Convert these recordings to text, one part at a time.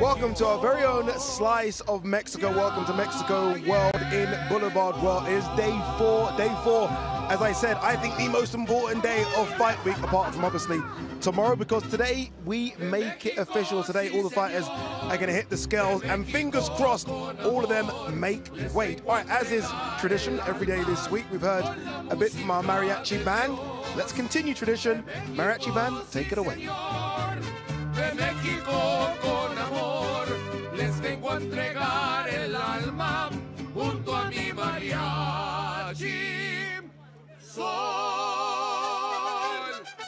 Welcome to our very own slice of Mexico. Welcome to Mexico World in Boulevard. Well, it is day four. As I said, I think the most important day of fight week, apart from obviously tomorrow, because today we make it official. Today all the fighters are going to hit the scales, and fingers crossed, all of them make weight. All right, as is tradition, every day this week we've heard a bit from our mariachi band. Let's continue tradition. Mariachi band, take it away. De México con amor, les vengo a entregar el alma junto a mi mariachi. Sol.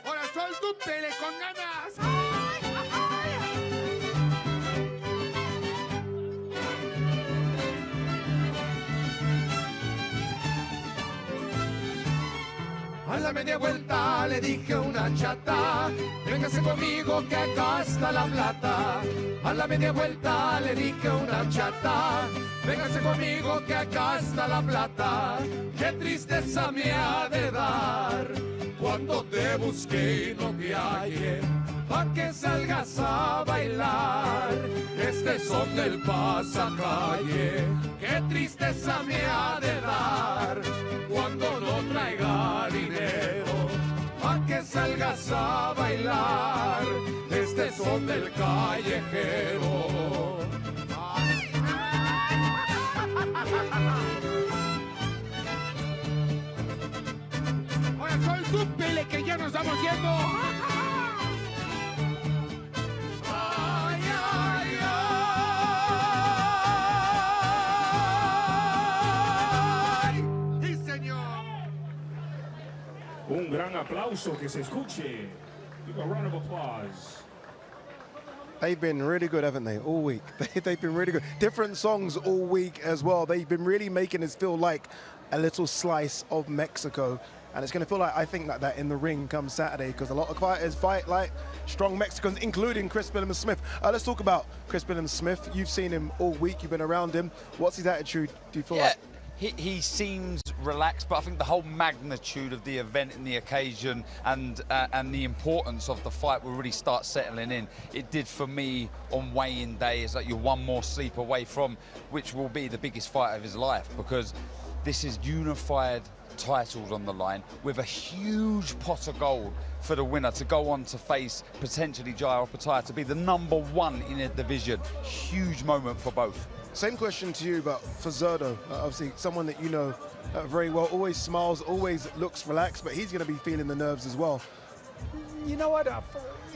Ahora Sol, tú pele con ganas. A la media vuelta le dije a una chata, véngase conmigo que acá está la plata. A la media vuelta le dije a una chata, véngase conmigo que acá está la plata. Qué tristeza me ha de dar cuando te busqué y no te hallé, pa' que salgas a bailar este son del pasacalle. Qué tristeza me ha de dar cuando no traiga dinero, pa' que salgas a bailar este son del callejero. Oye, Sol, tú pele que ya nos estamos yendo. Ay, ay, ay. Sí, señor. Un gran aplauso que se escuche. Give a round of applause. They've been really good, haven't they, all week? They've been really good. Different songs all week as well. They've been really making us feel like a little slice of Mexico. And it's going to feel like, I think, that in the ring come Saturday, because a lot of fighters fight like strong Mexicans, including Chris Billam-Smith. Let's talk about Chris Billam-Smith. You've seen him all week. You've been around him. What's his attitude, do you feel like? He seems relaxed, but I think the whole magnitude of the event and the occasion and the importance of the fight will really start settling in. It did for me on weigh-in day. It's like you're one more sleep away from which will be the biggest fight of his life, because this is unified titles on the line with a huge pot of gold for the winner to go on to face potentially Jairo Pataya to be the #1 in a division. Huge moment for both. Same question to you, but for Zurdo, obviously someone that you know very well, always smiles, always looks relaxed, but he's going to be feeling the nerves as well. You know what?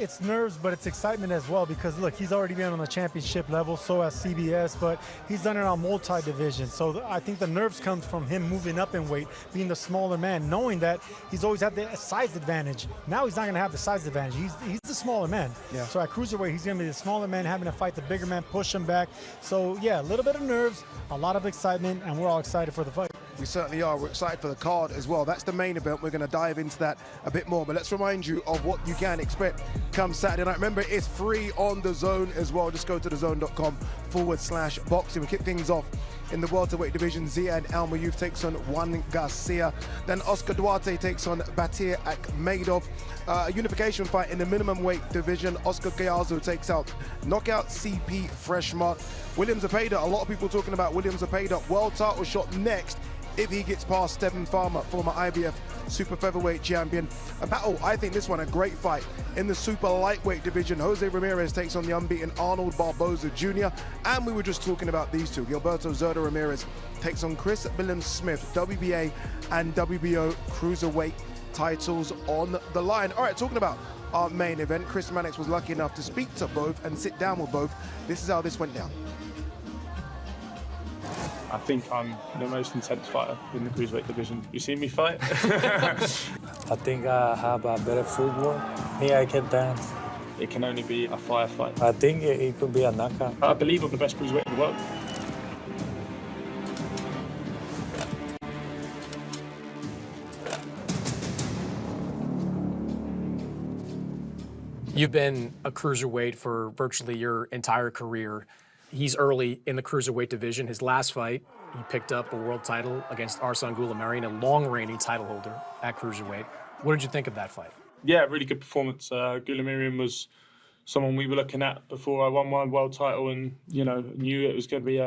It's nerves, but it's excitement as well, because look, he's already been on the championship level, so has CBS, but he's done it on multi-division. So I think the nerves comes from him moving up in weight, being the smaller man, knowing that he's always had the size advantage. Now he's not going to have the size advantage. He's the smaller man. Yeah. So at cruiserweight, he's going to be the smaller man, having to fight the bigger man, push him back. So yeah, a little bit of nerves, a lot of excitement, and we're all excited for the fight. We certainly are. We're excited for the card as well. That's the main event. We're going to dive into that a bit more. But let's remind you of what you can expect come Saturday night. Remember, it's free on the Zone as well. Just go to thezone.com/boxing. We kick things off in the welterweight division. Ziad Al-Mayyouf takes on Juan Garcia. Then Oscar Duarte takes on Batir Akhmedov. A unification fight in the minimum weight division. Oscar Gallardo takes out knockout CP Freshmark. William Zepeda, a lot of people talking about William Zepeda. World title shot next if he gets past Stephen Farmer, former IBF super featherweight champion. A battle, I think this one, a great fight in the super lightweight division. Jose Ramirez takes on the unbeaten Arnold Barboza Jr. And we were just talking about these two. Gilberto Zurdo Ramirez takes on Chris Billam-Smith, WBA and WBO cruiserweight titles on the line. All right, talking about our main event, Chris Mannix was lucky enough to speak to both and sit down with both. This is how this went down. I think I'm the most intense fighter in the cruiserweight division. You seen me fight? I think I have a better footwork. Me, I can dance. It can only be a firefight. I think it could be a knockout. I believe I'm the best cruiserweight in the world. You've been a cruiserweight for virtually your entire career. He's early in the cruiserweight division. His last fight, he picked up a world title against Arsan Goulamirian, a long-reigning title holder at cruiserweight. What did you think of that fight? Yeah, really good performance. Goulamirian was someone we were looking at before I won my world title, and knew it was going to be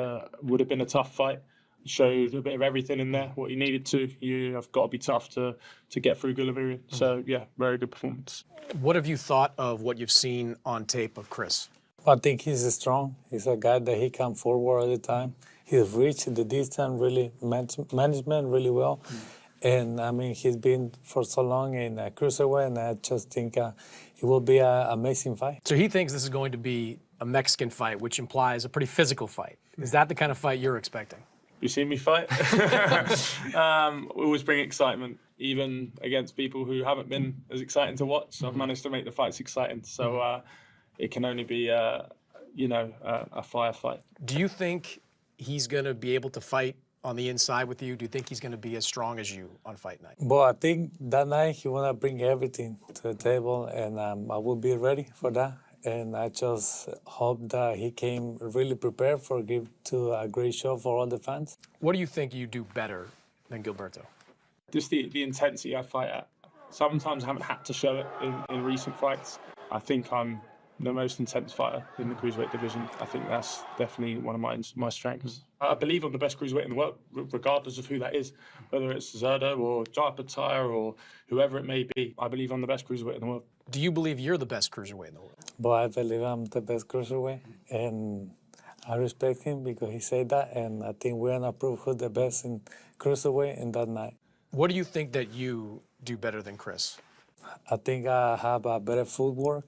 would have been a tough fight. Showed a bit of everything in there, what he needed to. You have got to be tough to get through Gulaverian. So yeah, very good performance. What have you thought of what you've seen on tape of Chris? I think he's strong. He's a guy that he can forward all the time. He's reached the distance really, management really well. And I mean, he's been for so long in cruiserweight, and I just think it will be an amazing fight. So he thinks this is going to be a Mexican fight, which implies a pretty physical fight. Is that the kind of fight you're expecting? You seen me fight? We always bring excitement, even against people who haven't been as exciting to watch. I've managed to make the fights exciting, so it can only be, a firefight. Do you think he's going to be able to fight on the inside with you? Do you think he's going to be as strong as you on fight night? But I think that night he want to bring everything to the table, and I will be ready for that. And I just hope that he came really prepared for give to a great show for all the fans. What do you think you do better than Gilberto? Just the intensity I fight at. Sometimes I haven't had to show it in recent fights. I think I'm the most intense fighter in the cruiserweight division. I think that's definitely one of my strengths. I believe I'm the best cruiserweight in the world, regardless of who that is, whether it's Zerdo or Jai or whoever it may be. I believe I'm the best cruiserweight in the world. Do you believe you're the best cruiserweight in the world? But I believe I'm the best cruiserweight, and I respect him because he said that, and I think we're going to prove who's the best in cruiserweight in that night. What do you think that you do better than Chris? I think I have a better footwork.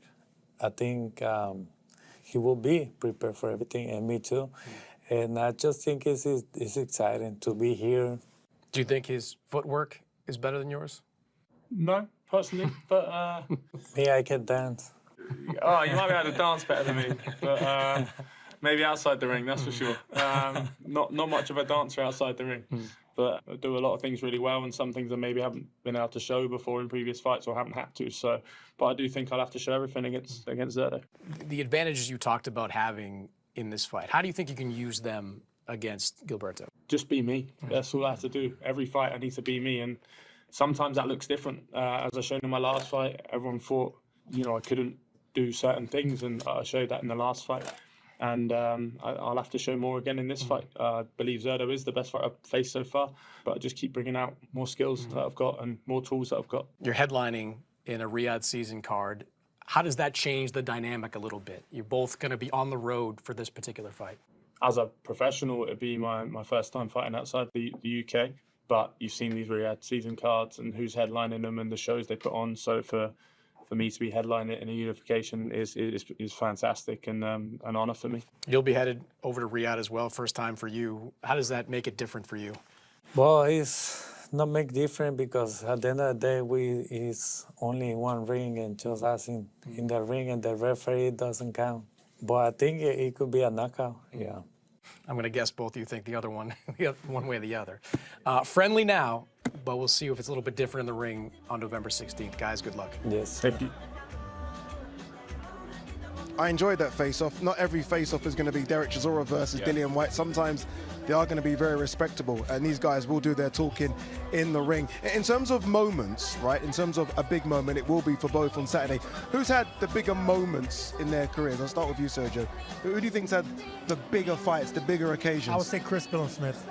I think he will be prepared for everything, and me too. And I just think it's exciting to be here. Do you think his footwork is better than yours? No, personally, but... Me, I can dance. Oh, you might be able to dance better than me, but maybe outside the ring, that's for sure. Not much of a dancer outside the ring, but I do a lot of things really well, and some things I maybe haven't been able to show before in previous fights or haven't had to. So, but I do think I'll have to show everything against Zerdo. The advantages you talked about having in this fight, how do you think you can use them against Gilberto? Just be me. That's all I have to do. Every fight I need to be me, and sometimes that looks different. As I showed in my last fight, everyone thought, I couldn't do certain things, and I showed that in the last fight. And I'll have to show more again in this fight. I believe Zerdo is the best fight I've faced so far, but I just keep bringing out more skills that I've got and more tools that I've got. You're headlining in a Riyadh season card. How does that change the dynamic a little bit? You're both going to be on the road for this particular fight. As a professional, it'd be my first time fighting outside the UK, but you've seen these Riyadh season cards and who's headlining them and the shows they put on. So for me to be headlining in a Unification is fantastic and an honour for me. You'll be headed over to Riyadh as well, first time for you. How does that make it different for you? Well, it's not make different because at the end of the day, it's only one ring, and just us in the ring, and the referee doesn't count. But I think it could be a knockout, yeah. I'm going to guess both of you think the other one, one way or the other. Friendly now, but we'll see if it's a little bit different in the ring on November 16th. Guys, good luck. Yes. Thank you. I enjoyed that face-off. Not every face-off is going to be Derek Chisora versus Dillian White. Sometimes they are going to be very respectable, and these guys will do their talking in the ring. In terms of moments, right, in terms of a big moment, it will be for both on Saturday. Who's had the bigger moments in their careers? I'll start with you, Sergio. Who do you think's had the bigger fights, the bigger occasions? I would say Chris Smith.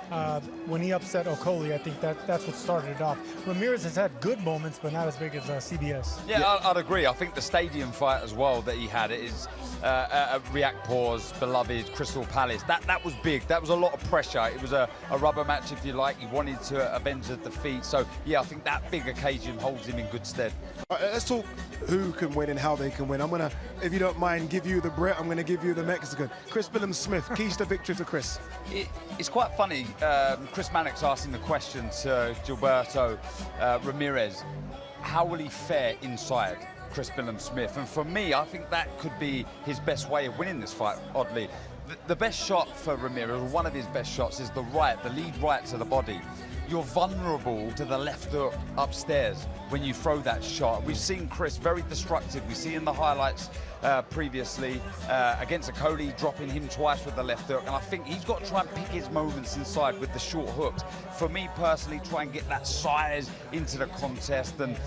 When he upset Okoli, I think that's what started it off. Ramirez has had good moments, but not as big as CBS. Yeah, I'd agree. I think the stadium fight as well that he had is Riakpor's beloved Crystal Palace. That was big. That was a lot of pressure. It was a rubber match, if you like. He wanted to avenge the defeat. So, yeah, I think that big occasion holds him in good stead. All right, let's talk who can win and how they can win. I'm going to, if you don't mind, give you the Brit. I'm going to give you the Mexican. Chris Smith, keys to victory for Chris. It's quite funny. Chris Mannix asking the question to Gilberto Ramirez, how will he fare inside Chris Smith? And for me, I think that could be his best way of winning this fight, oddly. the best shot for Ramirez, or one of his best shots, is the lead right to the body. You're vulnerable to the left hook upstairs when you throw that shot. We've seen Chris very destructive. We see in the highlights previously against Cody dropping him twice with the left hook, and I think he's got to try and pick his moments inside with the short hooks. For me personally, try and get that size into the contest and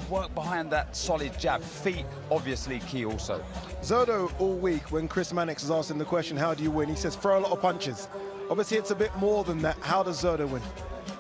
work behind that solid jab. Feet obviously key also. Zurdo all week when Chris Mannix is asking the question, how do you win? He says throw a lot of punches. Obviously it's a bit more than that. How does Zurdo win?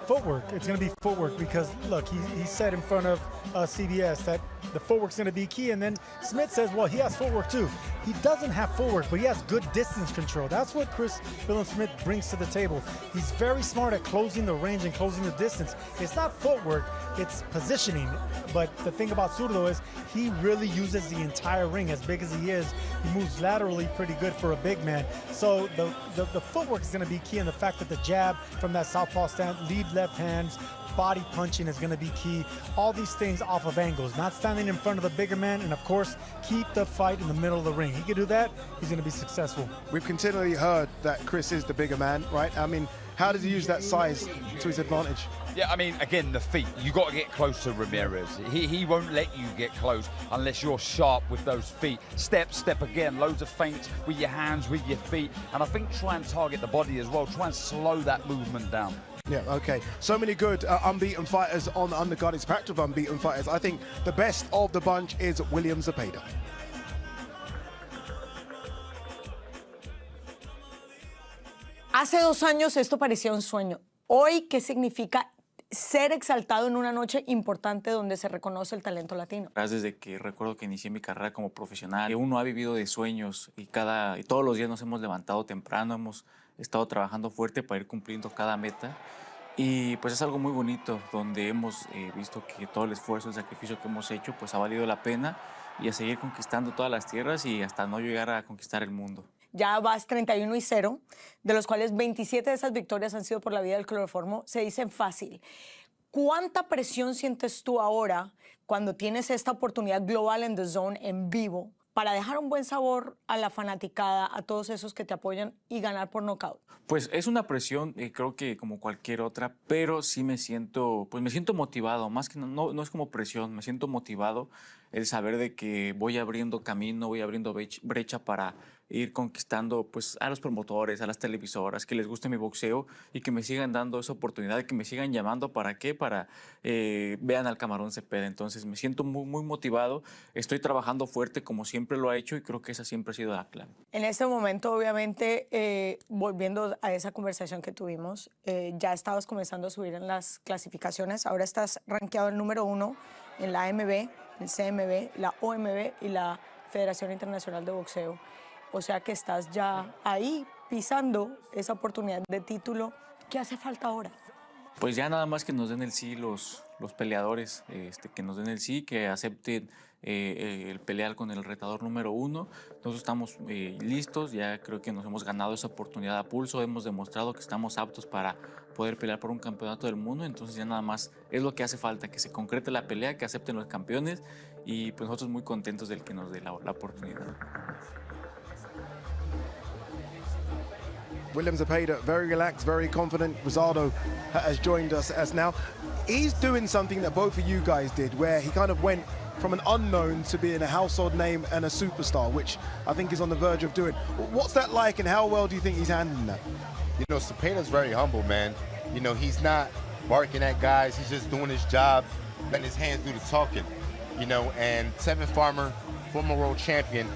Footwork. It's going to be footwork because, look, he said in front of CBS that the footwork's going to be key, and then Smith says, well, he has footwork too. He doesn't have footwork, but he has good distance control. That's what Chris Smith brings to the table. He's very smart at closing the range and closing the distance. It's not footwork, it's positioning. But the thing about Zurdo is he really uses the entire ring. As big as he is, he moves laterally pretty good for a big man. So the footwork is going to be key, and the fact that the jab from that southpaw stand, lead left hands, body punching is going to be key. All these things off of angles, not standing in front of the bigger man, and of course, keep the fight in the middle of the ring. He can do that, he's going to be successful. We've continually heard that Chris is the bigger man, right? I mean, how does he use that size to his advantage? Yeah, I mean, again, the feet. You got to get close to Ramirez. He won't let you get close unless you're sharp with those feet. Step again, loads of feints with your hands, with your feet. And I think try and target the body as well. Try and slow that movement down. Yeah, okay. So many good unbeaten fighters on the undercard. It's packed with unbeaten fighters. I think the best of the bunch is William Zepeda. Hace 2 años esto parecía un sueño. Hoy, ¿qué significa ser exaltado en una noche importante donde se reconoce el talento latino? Desde que recuerdo que inicié mi carrera como profesional, uno ha vivido de sueños y todos los días nos hemos levantado temprano, hemos estado trabajando fuerte para ir cumpliendo cada meta. Y pues es algo muy bonito, donde hemos visto que todo el esfuerzo, el sacrificio que hemos hecho, pues ha valido la pena, y a seguir conquistando todas las tierras y hasta no llegar a conquistar el mundo. Ya vas 31-0, de los cuales 27 de esas victorias han sido por la vía del cloroformo. Se dicen fácil. ¿Cuánta presión sientes tú ahora cuando tienes esta oportunidad global en The Zone en vivo para dejar un buen sabor a la fanaticada, a todos esos que te apoyan y ganar por nocaut? Pues es una presión, creo que como cualquier otra, pero sí me siento motivado, más que no es como presión, me siento motivado el saber de que voy abriendo camino, voy abriendo brecha para ir conquistando pues a los promotores, a las televisoras, que les guste mi boxeo y que me sigan dando esa oportunidad, que me sigan llamando. ¿Para qué? Para vean al Camarón Cepeda. Entonces me siento muy motivado, estoy trabajando fuerte como siempre lo ha hecho y creo que esa siempre ha sido la clave. En este momento, obviamente, volviendo a esa conversación que tuvimos, ya estabas comenzando a subir en las clasificaciones, ahora estás rankeado el número 1 en la AMB, el CMB, la OMB y la Federación Internacional de Boxeo. O sea que estás ya ahí pisando esa oportunidad de título. ¿Qué hace falta ahora? Pues ya nada más que nos den el sí los peleadores, que nos den el sí, que acepten el pelear con el retador número 1. Nosotros estamos listos, ya creo que nos hemos ganado esa oportunidad a pulso, hemos demostrado que estamos aptos para poder pelear por un campeonato del mundo, entonces ya nada más es lo que hace falta, que se concrete la pelea, que acepten los campeones y pues nosotros muy contentos del que nos dé la oportunidad. William Zepeda, very relaxed, very confident. Rosado has joined us as now. He's doing something that both of you guys did, where he kind of went from an unknown to being a household name and a superstar, which I think is on the verge of doing. What's that like, and how well do you think he's handling that? You know, Cepeda's very humble, man. You know, he's not barking at guys. He's just doing his job, letting his hands do the talking. You know, and Tevin Farmer, former world champion,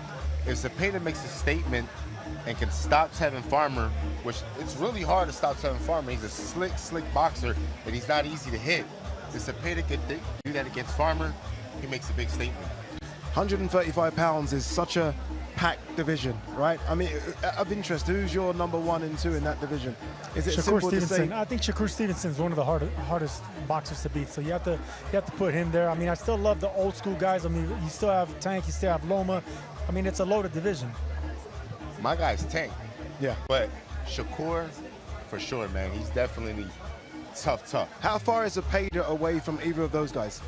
if Zepeda makes a statement and can stop Tevin Farmer, which it's really hard to stop Tevin Farmer. He's a slick boxer, and he's not easy to hit. If Zepeda could do that against Farmer, he makes a big statement. 135 pounds is such a packed division, right? I mean, of interest, who's your number 1 and 2 in that division? Is it Shakur simple to say? Stevenson. I think Shakur Stevenson is one of the hardest boxers to beat. So you have to put him there. I mean, I still love the old school guys. I mean, you still have Tank, you still have Loma. I mean, it's a loaded division. My guy's Tank. Yeah. But Shakur, for sure, man. He's definitely tough. How far is Zepeda away from either of those guys?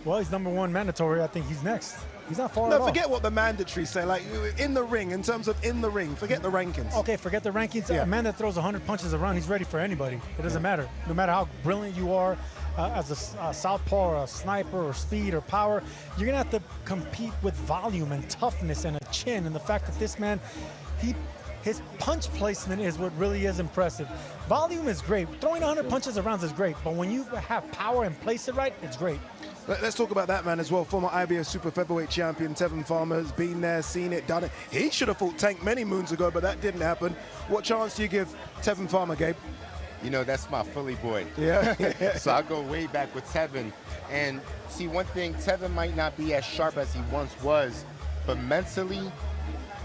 Well, he's number 1 mandatory. I think he's next. He's not far at No, all. forget what the mandatories say. Like, in the ring, in terms of in the ring, forget the rankings. Okay, forget the rankings. Yeah. A man that throws 100 punches around, he's ready for anybody. It doesn't matter. No matter how brilliant you are as a southpaw or a sniper or speed or power, you're going to have to compete with volume and toughness and a chin. And the fact that this man, his punch placement is what really is impressive. Volume is great. Throwing 100 punches around is great, but when you have power and place it right, it's great. Let's talk about that man as well. Former IBF Super Featherweight champion Tevin Farmer has been there, seen it, done it. He should have fought Tank many moons ago, but that didn't happen. What chance do you give Tevin Farmer, Gabe? You know, that's my Philly boy. Yeah. So I go way back with Tevin. And see, one thing, Tevin might not be as sharp as he once was, but mentally,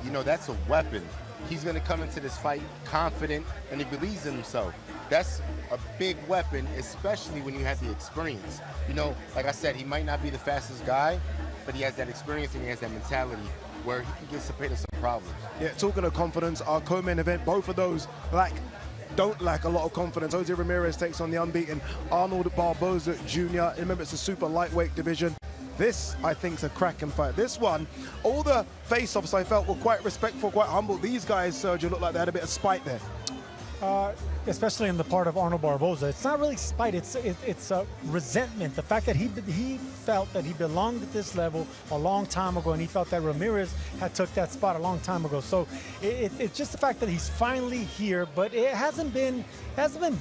you know, that's a weapon. He's going to come into this fight confident, and he believes in himself. That's a big weapon, especially when you have the experience. You know, like I said, he might not be the fastest guy, but he has that experience and he has that mentality where he can get some problems. Yeah, talking of confidence, our co-main event, both of those don't lack a lot of confidence. Jose Ramirez takes on the unbeaten Arnold Barboza Jr. Remember, it's a super lightweight division. This, I think, is a cracking fight. This one, all the face-offs I felt were quite respectful, quite humble. These guys, Sergio, look like they had a bit of spite there. Especially in the part of Arnold Barboza. It's not really spite, it's resentment. The fact that he felt that he belonged at this level a long time ago, and he felt that Ramirez had took that spot a long time ago. So it's just the fact that he's finally here, but it hasn't been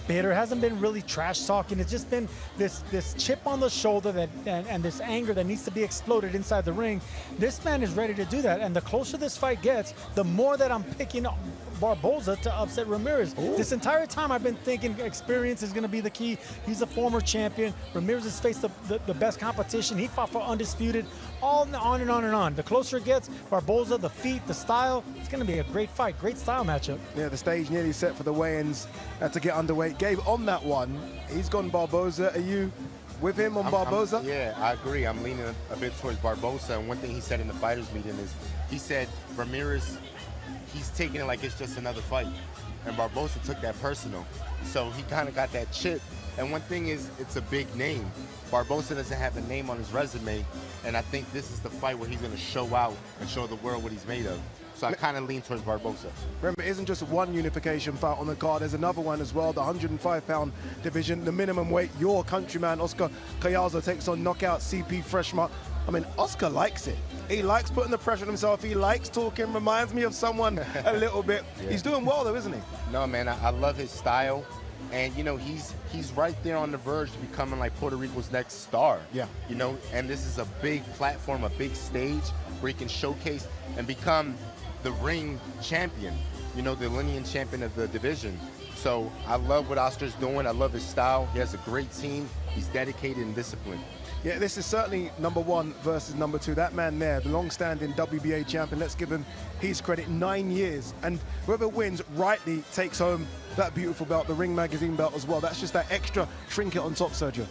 bitter, hasn't been really trash talking. It's just been this chip on the shoulder and this anger that needs to be exploded inside the ring. This man is ready to do that, and the closer this fight gets, the more that I'm picking Barboza to upset Ramirez. Ooh. This entire time I've been thinking experience is going to be the key. He's a former champion. Ramirez has faced the best competition. He fought for undisputed, on and on and on and on. The closer it gets, Barboza, the feet, the style, it's going to be a great fight, great style matchup. Yeah, the stage nearly set for the weigh-ins to get underway. Gabe, on that one, he's gone Barboza. Are you with him on Barboza? Yeah, I agree. I'm leaning a bit towards Barboza. And one thing he said in the fighters meeting is, he said Ramirez, he's taking it like it's just another fight. And Barboza took that personal. So he kind of got that chip. And one thing is, it's a big name. Barboza doesn't have a name on his resume. And I think this is the fight where he's going to show out and show the world what he's made of. So I kind of lean towards Barboza. Remember, it isn't just one unification fight on the card. There's another one as well, the 105-pound division, the minimum weight. Your countryman, Oscar Cayazo, takes on knockout CP Freshmark. I mean, Oscar likes it. He likes putting the pressure on himself. He likes talking. Reminds me of someone a little bit. Yeah. He's doing well, though, isn't he? No, man, I love his style. And, you know, he's right there on the verge of becoming like Puerto Rico's next star. Yeah. You know, and this is a big platform, a big stage where he can showcase and become the ring champion, you know, the lineal champion of the division. So I love what Oscar's doing. I love his style. He has a great team. He's dedicated and disciplined. Yeah, this is certainly number one versus number two. That man there, the long-standing WBA champion, let's give him his credit, 9 years. And whoever wins rightly takes home that beautiful belt, the Ring Magazine belt as well. That's just that extra trinket on top, Sergio.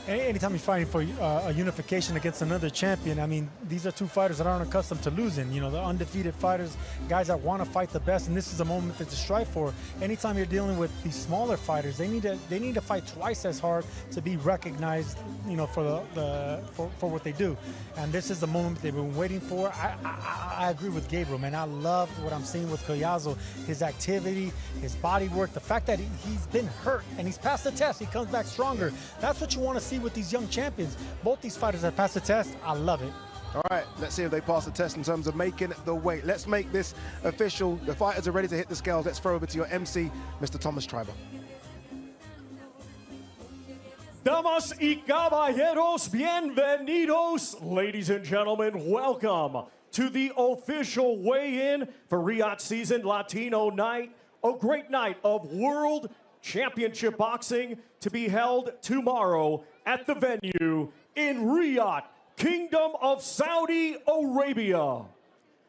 Anytime you're fighting for a unification against another champion, I mean, these are two fighters that aren't accustomed to losing. You know, the undefeated fighters, guys that want to fight the best, and this is a moment to strive for. Anytime you're dealing with these smaller fighters, they need to fight twice as hard to be recognized, you know, for what they do. And this is the moment they've been waiting for. I agree with Gabriel, man. I love what I'm seeing with Cayazo, his activity, his body work, the fact that he's been hurt and he's passed the test. He comes back stronger. That's what you want to see with these young champions. Both these fighters have passed the test. I love it. All right, let's see if they pass the test in terms of making the weight. Let's make this official. The fighters are ready to hit the scales. Let's throw over to your MC, Mr. Thomas Triber. Damas y caballeros, bienvenidos. Ladies and gentlemen, welcome to the official weigh-in for Riyadh Season Latino Night, a great night of World Championship Boxing to be held tomorrow at the venue in Riyadh, Kingdom of Saudi Arabia.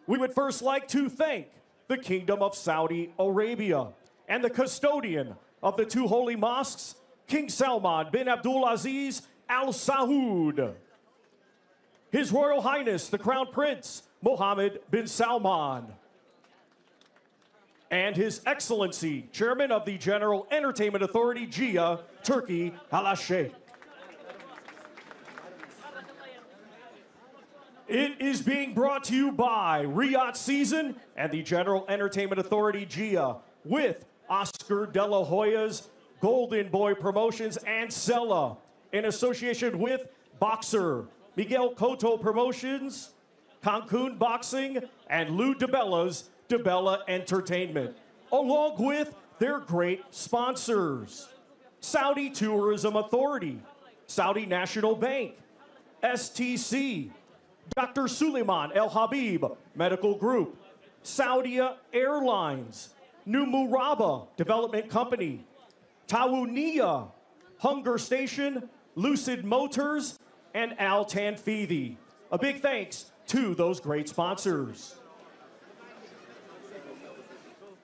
We would first like to thank the Kingdom of Saudi Arabia and the custodian of the two holy mosques, King Salman bin Abdulaziz Al Saud, His Royal Highness the Crown Prince Mohammed bin Salman, and His Excellency, Chairman of the General Entertainment Authority, GIA, Turkey, Al Sheikh. It is being brought to you by Riyadh Season and the General Entertainment Authority, GIA, with Oscar De La Hoya's Golden Boy Promotions and Sella, in association with Boxer, Miguel Cotto Promotions, Cancun Boxing, and Lou DeBella's DeBella Entertainment, along with their great sponsors: Saudi Tourism Authority, Saudi National Bank, STC, Dr. Suleiman El Habib Medical Group, Saudia Airlines, Numuraba Development Company, Tawuniya, Hunger Station, Lucid Motors, and Al Tanfidi. A big thanks to those great sponsors.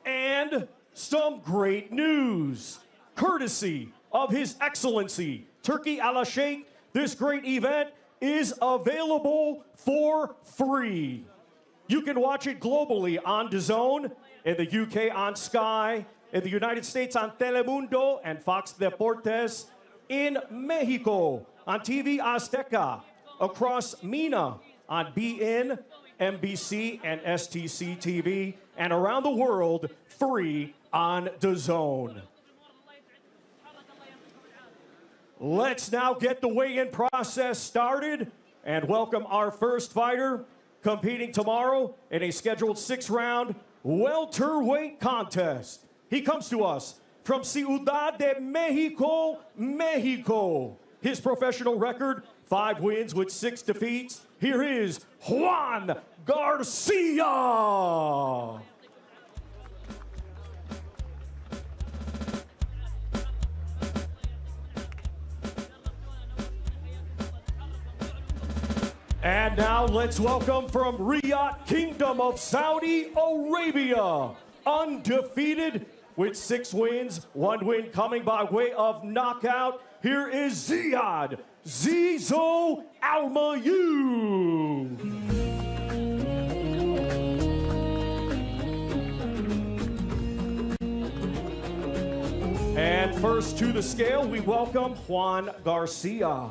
And some great news. Courtesy of His Excellency Turki Al Sheikh, this great event is available for free. You can watch it globally on DAZN, in the UK on Sky, in the United States on Telemundo and Fox Deportes, in Mexico on TV Azteca, across MENA on BN, NBC, and STC TV, and around the world free on DAZN. Let's now get the weigh-in process started and welcome our first fighter, competing tomorrow in a scheduled 6-round welterweight contest. He comes to us from Ciudad de Mexico, Mexico. His professional record, 5 wins with 6 defeats. Here is Juan Garcia. And now let's welcome from Riyadh, Kingdom of Saudi Arabia, undefeated with 6 wins, 1 win coming by way of knockout. Here is Ziad Zizo Almayu. And first to the scale, we welcome Juan Garcia.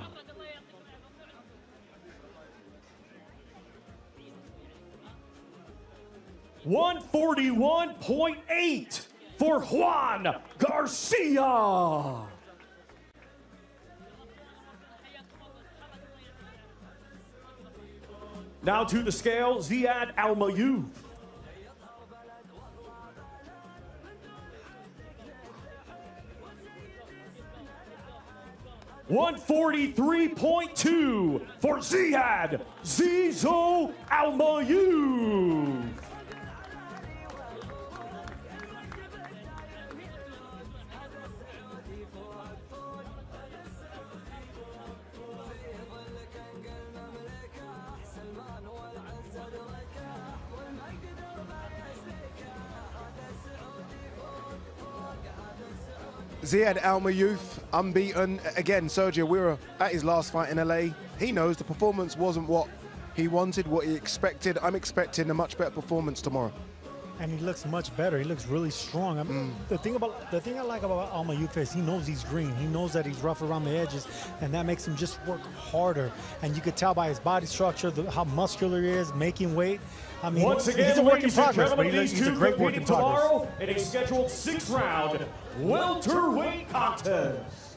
141.8 for Juan Garcia. Now to the scale, Ziad Almayu. 143.2 for Ziad Zizo Almayu. Ziad Almayu, unbeaten. Again, Sergio, we were at his last fight in LA. He knows the performance wasn't what he wanted, what he expected. I'm expecting a much better performance tomorrow. And he looks much better. He looks really strong. I mean, the thing I like about Almayu is he knows he's green. He knows that he's rough around the edges, and that makes him just work harder. And you could tell by his body structure how muscular he is, making weight. I mean, once again, he's a work in progress, but he's a great work in progress. Tomorrow in a scheduled 6-round welterweight contest.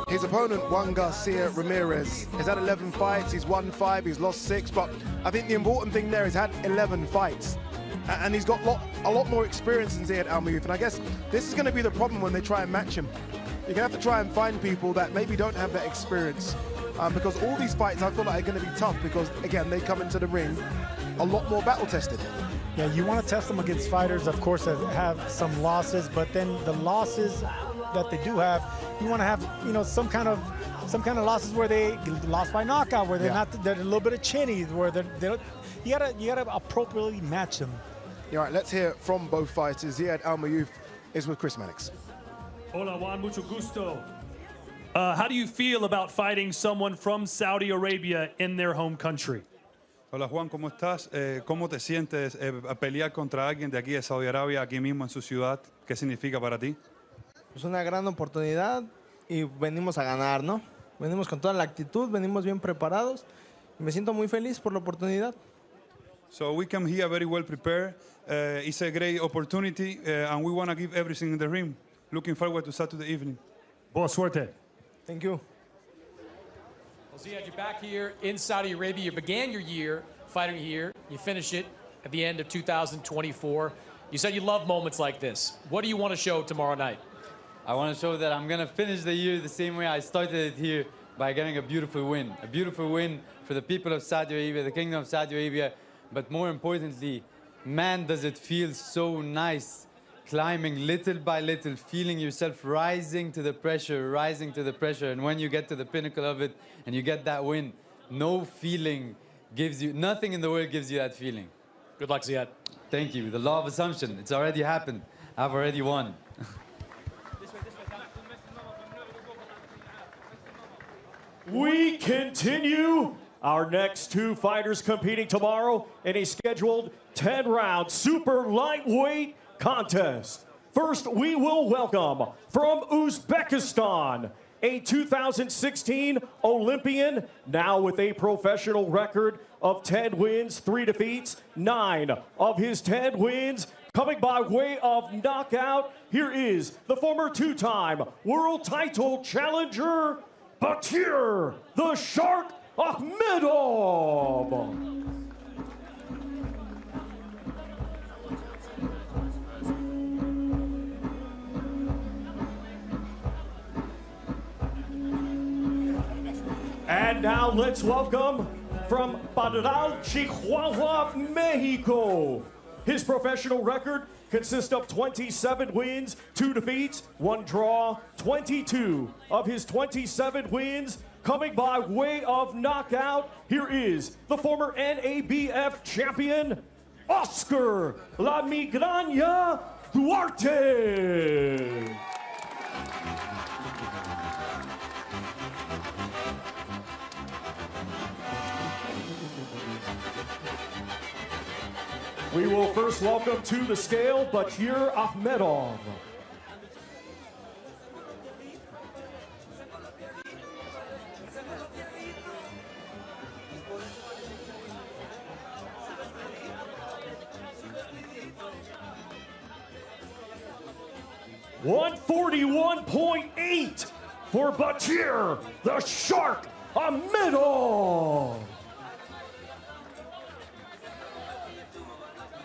His opponent, Juan Garcia Ramirez, has had 11 fights. He's won 5, he's lost 6. But I think the important thing there is had 11 fights. And he's got a lot more experience than Ziad Almayu. And I guess this is going to be the problem when they try and match him. You're going to have to try and find people that maybe don't have that experience. Because all these fights, I feel like, are going to be tough because, again, they come into the ring a lot more battle-tested. Yeah, you want to test them against fighters, of course, that have some losses, but then the losses that they do have, you want to have, you know, some kind of losses where they lost by knockout, where they're they're a little bit of chinny, where you gotta appropriately match them. All right, let's hear from both fighters. Ziad Almayu is with Chris Mannix. Hola, Juan, mucho gusto. How do you feel about fighting someone from Saudi Arabia in their home country? Hola Juan, ¿cómo estás? ¿Cómo te sientes a pelear contra alguien de aquí de Saudi Arabia, aquí mismo en su ciudad? ¿Qué significa para ti? Es una gran oportunidad y venimos a ganar, ¿no? Venimos con toda la actitud, venimos bien preparados. Me siento muy feliz por la oportunidad. So we come here very well prepared. It's a great opportunity and we want to give everything in the ring. Looking forward to Saturday evening. Boa suerte. Thank you. Well, Ziad, you're back here in Saudi Arabia. You began your year fighting here. You finish it at the end of 2024. You said you love moments like this. What do you want to show tomorrow night? I want to show that I'm going to finish the year the same way I started it here by getting a beautiful win. A beautiful win for the people of Saudi Arabia, the Kingdom of Saudi Arabia. But more importantly, man, does it feel so nice climbing little by little, feeling yourself rising to the pressure. And when you get to the pinnacle of it and you get that win, no feeling gives you, nothing in the world gives you that feeling. Good luck, Ziad. Thank you. The law of assumption, it's already happened. I've already won. We continue. Our next two fighters competing tomorrow in a scheduled 10-round super lightweight contest. First, we will welcome from Uzbekistan, a 2016 Olympian, now with a professional record of 10 wins, 3 defeats, 9 of his 10 wins coming by way of knockout. Here is the former two-time world title challenger, Bakir the Shark Akhmedov. And now let's welcome from Parral, Chihuahua, Mexico. His professional record consists of 27 wins, 2 defeats, 1 draw, 22 of his 27 wins coming by way of knockout. Here is the former NABF champion, Oscar La Migraña Duarte. We will first welcome to the scale Bakir Akhmedov. .141.8 for Bakir the Shark Akhmedov.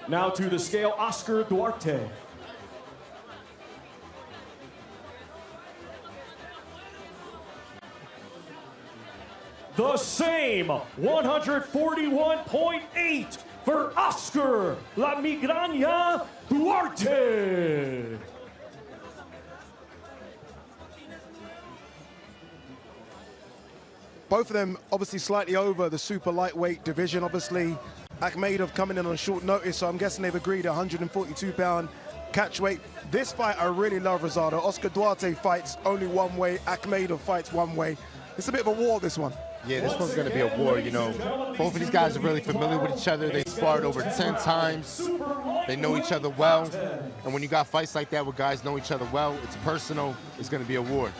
Now to the scale, Oscar Duarte. The same, 141.8 for Oscar La Migraña Duarte. Both of them obviously slightly over the super lightweight division. Obviously, Akhmedov coming in on short notice, so I'm guessing they've agreed 142-pound catch weight. This fight I really love, Rosado. Oscar Duarte fights only one way, Akhmedov fights one way. It's a bit of a war, this one. Yeah, this one's going to be a war, you know. Both of these guys are really familiar with each other. They sparred over 10 times. They know each other well. And when you got fights like that where guys know each other well, it's personal, it's going to be a war.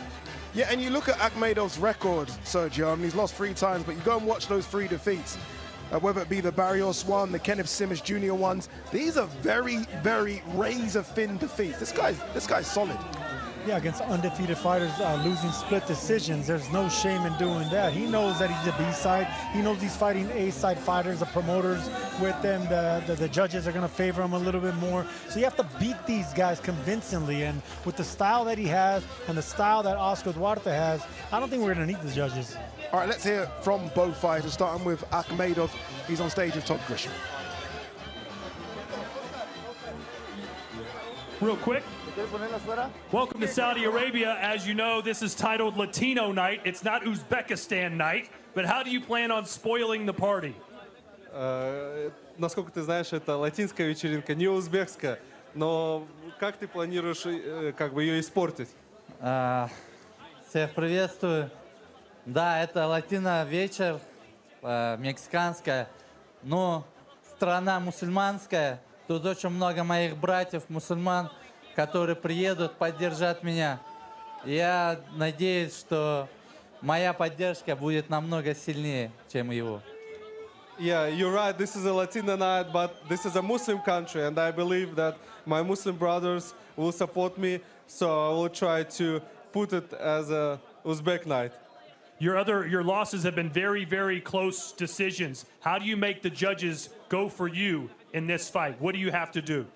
Yeah, and you look at Akhmedov's record, Sergio. I mean, he's lost 3 times, but you go and watch those 3 defeats. Whether it be the Barrios one, the Kenneth Simmons Jr. ones, these are very, very razor-thin defeats. This guy's solid. Yeah, against undefeated fighters losing split decisions, there's no shame in doing that. He knows that he's a B-side. He knows he's fighting A-side fighters, the promoters with them, the judges are going to favor him a little bit more. So you have to beat these guys convincingly, and with the style that he has and the style that Oscar Duarte has, I don't think we're going to need the judges. All right, let's hear from both fighters, starting with Akhmedov. He's on stage with Todd Grisham. Real quick. Welcome to Saudi Arabia. As you know, this is titled Latino Night. It's not Uzbekistan Night. But how do you plan on spoiling the party? Насколько ты знаешь, это латинская вечеринка, не узбекская. Но как ты планируешь как бы ее испортить? Всех приветствую. Да, это латино вечер, мексиканская. но страна мусульманская, тут очень много моих братьев-мусульман, которые приедут поддержать меня. Я надеюсь, что моя поддержка будет намного сильнее, чем его. Yeah, you're right. This is a Latino night, but this is a Muslim country, and I believe that my Muslim brothers will support me, so I will try to put it as a Uzbek night. Your losses have been very, very close decisions. How do you make the judges go for you in this fight? What do you have to do?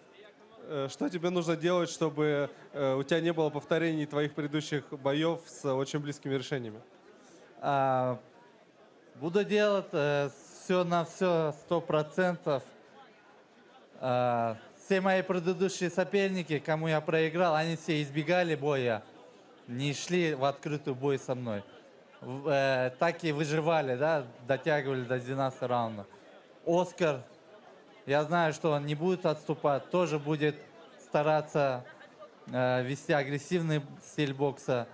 Что тебе нужно делать, чтобы у тебя не было повторений твоих предыдущих боев с очень близкими решениями? Буду делать все на все 100%. Все мои предыдущие соперники, кому я проиграл, они все избегали боя, не шли в открытый бой со мной. Так и выживали, да, дотягивали до 12 раундов. Оскар, я знаю, что он не будет отступать, тоже будет стараться вести агрессивный стиль бокса.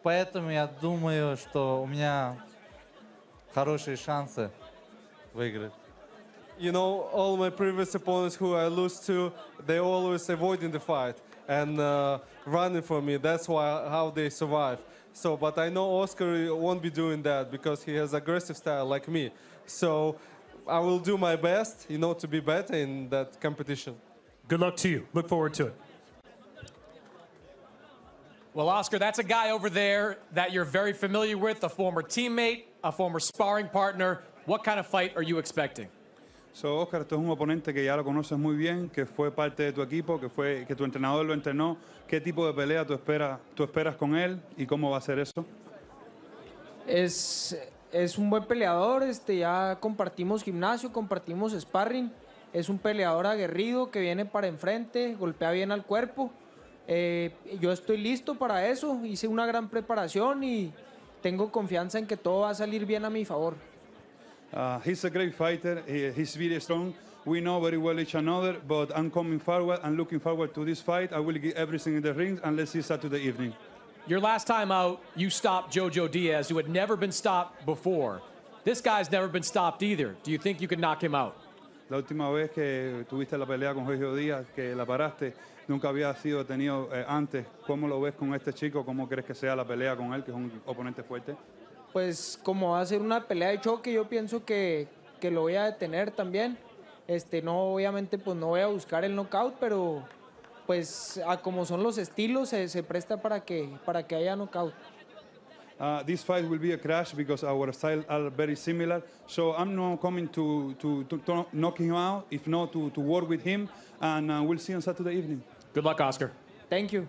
Поэтому я думаю, что у меня хорошие шансы выиграть. You know, all my previous opponents who I lose to, they always avoiding the fight and running from me. That's how they survive. So, but I know Oscar won't be doing that because he has aggressive style like me. So I will do my best, you know, to be better in that competition. Good luck to you. Look forward to it. Well, Oscar, that's a guy over there that you're very familiar with, a former teammate, a former sparring partner. What kind of fight are you expecting? So, Oscar, esto es un oponente que ya lo conoces muy bien, que fue parte de tu equipo, que tu entrenador lo entrenó. ¿Qué tipo de pelea tú esperas con él y cómo va a ser eso? Es un buen peleador, ya compartimos gimnasio, compartimos sparring. Es un peleador aguerrido que viene para enfrente, golpea bien al cuerpo. Yo estoy listo para eso, hice una gran preparación y tengo confianza en que todo va a salir bien a mi favor. He's a great fighter. He's very strong. We know very well each another, but I'm coming forward and looking forward to this fight. I will give everything in the ring, and let's see Saturday evening. Your last time out, you stopped Jojo Diaz, who had never been stopped before. This guy's never been stopped either. Do you think you could knock him out? La última vez que tuviste la pelea con Jojo Díaz, que la paraste, nunca había sido detenido antes. ¿Cómo lo ves con este chico? ¿Cómo crees que sea la pelea con él, que es un oponente fuerte? Pues como va a ser una pelea de choque, yo pienso que lo voy a detener también. No, obviamente, pues no voy a buscar el knockout, pero pues a como son los estilos, se presta para que haya knockout. This fight will be a crash because our styles are very similar. So I'm not coming to knock him out, if not to work with him, and we'll see on Saturday evening. Good luck, Oscar. Thank you.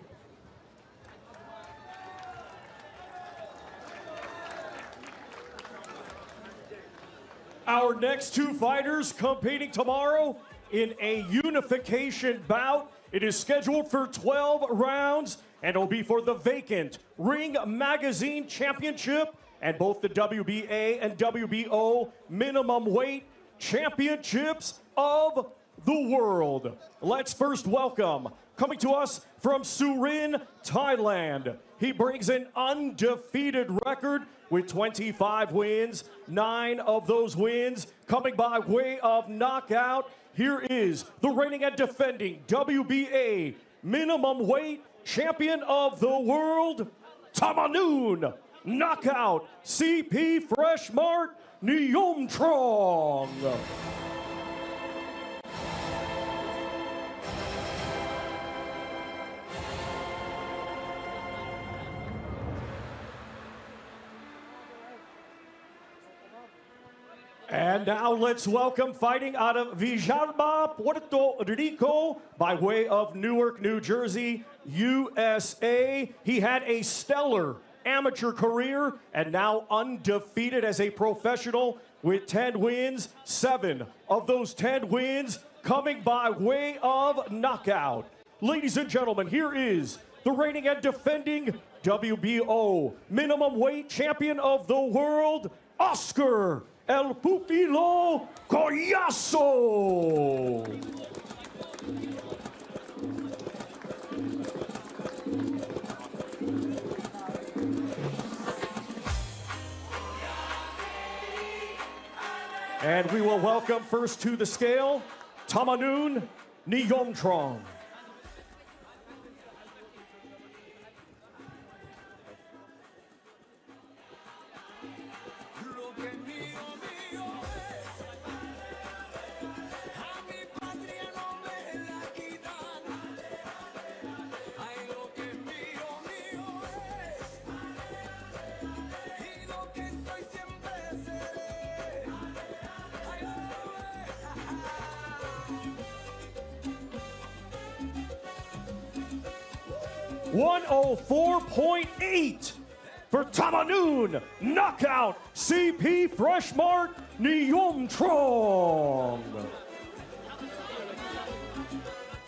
Our next two fighters competing tomorrow in a unification bout. It is scheduled for 12 rounds, and it'll be for the vacant Ring Magazine Championship and both the WBA and WBO minimum weight championships of the world. Let's first welcome, coming to us from Surin, Thailand. He brings an undefeated record with 25 wins, 9 of those wins coming by way of knockout. Here is the reigning and defending WBA minimum weight champion of the world, Tamanoon knockout CP Freshmart Nyomtrong. And now let's welcome, fighting out of Villalba, Puerto Rico, by way of Newark, New Jersey, USA. He had a stellar amateur career and now undefeated as a professional with 10 wins, 7 of those 10 wins coming by way of knockout. Ladies and gentlemen, here is the reigning and defending WBO minimum weight champion of the world, Oscar El Pupilo Collazo. And we will welcome first to the scale, Tamanun Niyomtrong. .104.8 for Tamanun knockout CP Freshmark Niyomtrong.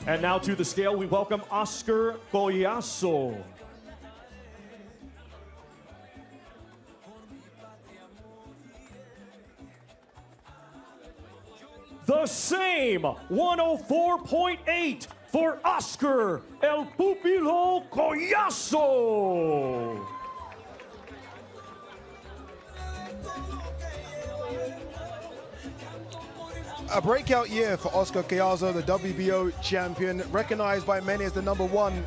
And now to the scale, we welcome Oscar Goyaso. The same 104.8 for Oscar El Pupilo Goyaso. A breakout year for Oscar Collazo, the WBO champion, recognized by many as the #1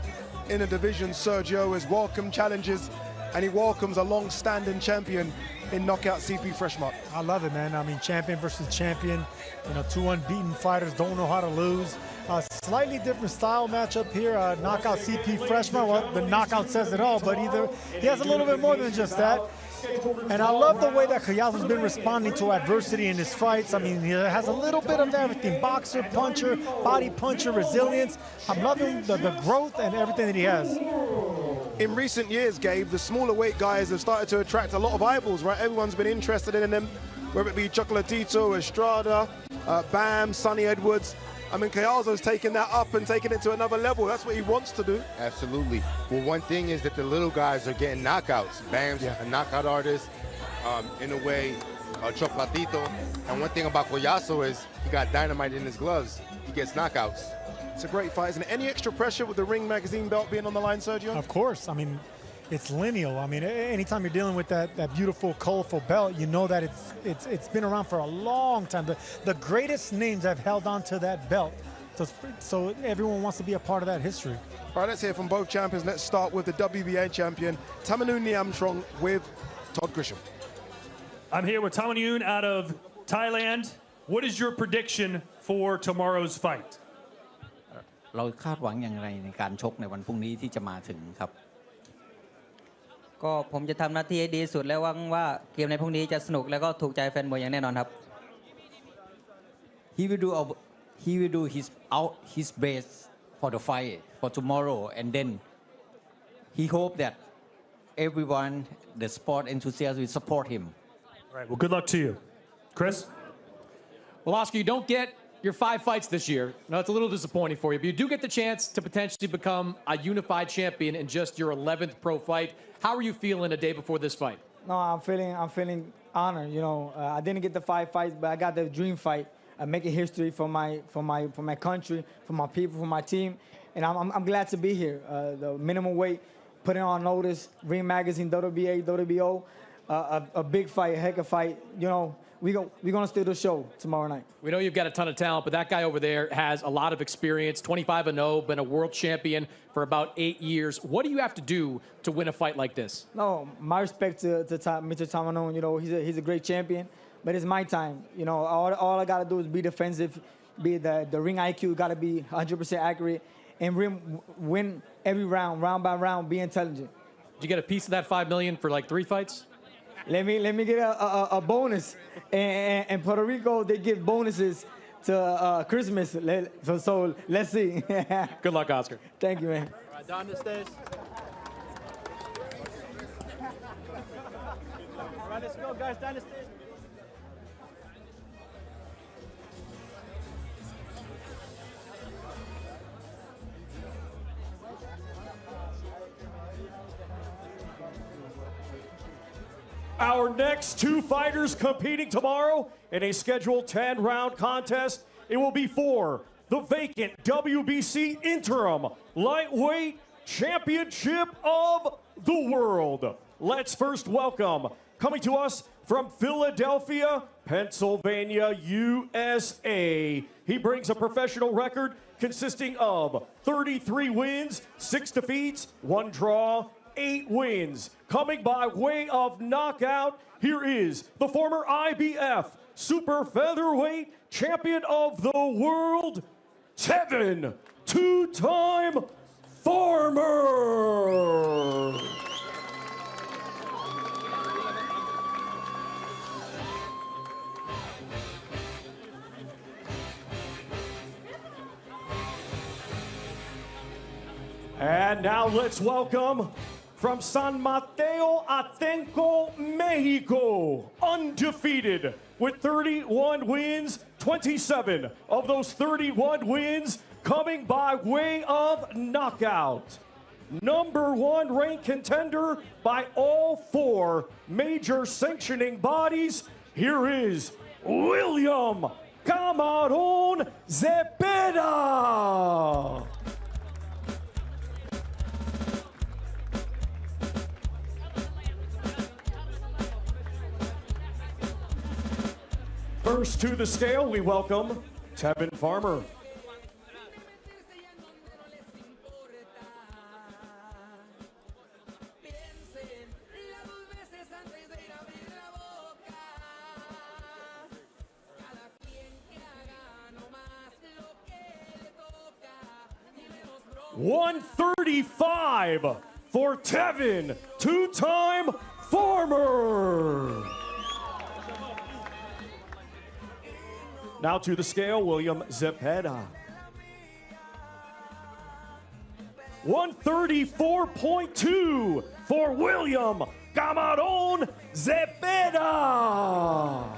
in the division. Sergio has welcomed challenges, and he welcomes a long-standing champion in knockout CP Freshmark. I love it, man. I mean, champion versus champion. You know, two unbeaten fighters don't know how to lose. Slightly different style matchup here. Knockout CP Freshmark. Well, the knockout says it all, but he has a little bit more than just that. And I love the way that Collazo's been responding to adversity in his fights. I mean, he has a little bit of everything. Boxer, puncher, body puncher, resilience. I'm loving the growth and everything that he has. In recent years, Gabe, the smaller weight guys have started to attract a lot of eyeballs, right? Everyone's been interested in them, whether it be Chocolatito, Estrada, Bam, Sonny Edwards. I mean, Collazo's taking that up and taking it to another level. That's what he wants to do. Absolutely. Well, one thing is that the little guys are getting knockouts. Bam's a knockout artist, in a way, Chocolatito. And one thing about Collazo is he got dynamite in his gloves. He gets knockouts. It's a great fight. Isn't it? Any extra pressure with the Ring Magazine belt being on the line, Sergio? Of course. I mean, it's lineal. I mean, anytime you're dealing with that beautiful, colorful belt, you know that it's been around for a long time. The greatest names have held on to that belt. So everyone wants to be a part of that history. All right, let's hear from both champions. Let's start with the WBA champion, Tamanun Niyomtrong, with Todd Grisham. I'm here with Tamanun out of Thailand. What is your prediction for tomorrow's fight? เราคาดหวังอย่างไรในการชกในวันพรุ่งนี้ที่จะมาถึงครับ ก็ผมจะทำหน้าที่ให้ดีที่สุดแล้วหวังว่าเกมในพรุ่งนี้จะสนุกแล้วก็ถูกใจแฟนมวยอย่างแน่นอนครับ He will do his best for the fight for tomorrow, and then he hope that everyone, the sport enthusiasts, will support him. All right. Well, good luck to you, Chris. Well, Oscar, you don't get your 5 fights this year. No, it's a little disappointing for you, but you do get the chance to potentially become a unified champion in just your 11th pro fight. How are you feeling a day before this fight? No, I'm feeling honored. You know, I didn't get the 5 fights, but I got the dream fight. Making history for my country, for my people, for my team, and I'm glad to be here. The minimum weight, putting on notice, Ring Magazine, WBA, WBO, a big fight, a heck of a fight. You know, we're gonna steal the show tomorrow night. We know you've got a ton of talent, but that guy over there has a lot of experience, 25-0, been a world champion for about 8 years. What do you have to do to win a fight like this? No, my respect to Mr. Tamanun. You know, he's a great champion, but it's my time. You know, all I gotta do is be defensive, be the ring IQ gotta be 100% accurate, and win every round by round, be intelligent. Did you get a piece of that $5 million for like 3 fights? Let me get a bonus. And Puerto Rico, they give bonuses to Christmas. So let's see. Good luck, Oscar. Thank you, man. All right, down the stairs. All right, let's go, guys. Down the stairs. Our next 2 fighters competing tomorrow in a scheduled 10-round contest. It will be for the vacant WBC Interim Lightweight Championship of the World. Let's first welcome, coming to us from Philadelphia, Pennsylvania, USA. He brings a professional record consisting of 33 wins, 6 defeats, 1 draw, 8 wins. Coming by way of knockout, here is the former IBF Super Featherweight Champion of the World, Tevin, 2-time Farmer. And now let's welcome from San Mateo Atenco, Mexico, undefeated with 31 wins, 27 of those 31 wins coming by way of knockout. #1 ranked contender by all 4 major sanctioning bodies. Here is William Camarón Zepeda. First to the scale, we welcome Tevin Farmer. $135 for Tevin, 2-time Farmer. Now to the scale, William Zepeda. 134.2 for William Camarón Zepeda.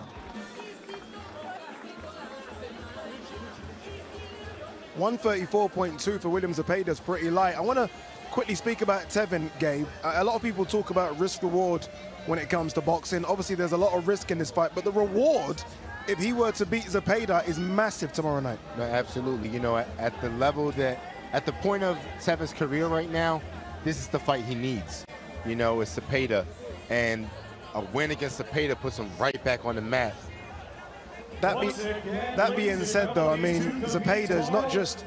$134.2 for William Zepeda is pretty light. I want to quickly speak about Tevin, Gabe. A lot of people talk about risk reward when it comes to boxing. Obviously, there's a lot of risk in this fight, but the reward, if he were to beat Zepeda, is massive tomorrow night. No, absolutely. You know, at the level that, at the point of Tevin's career right now, this is the fight he needs. You know, it's Zepeda, and a win against Zepeda puts him right back on the mat. That being said, though, I mean, Zepeda is not just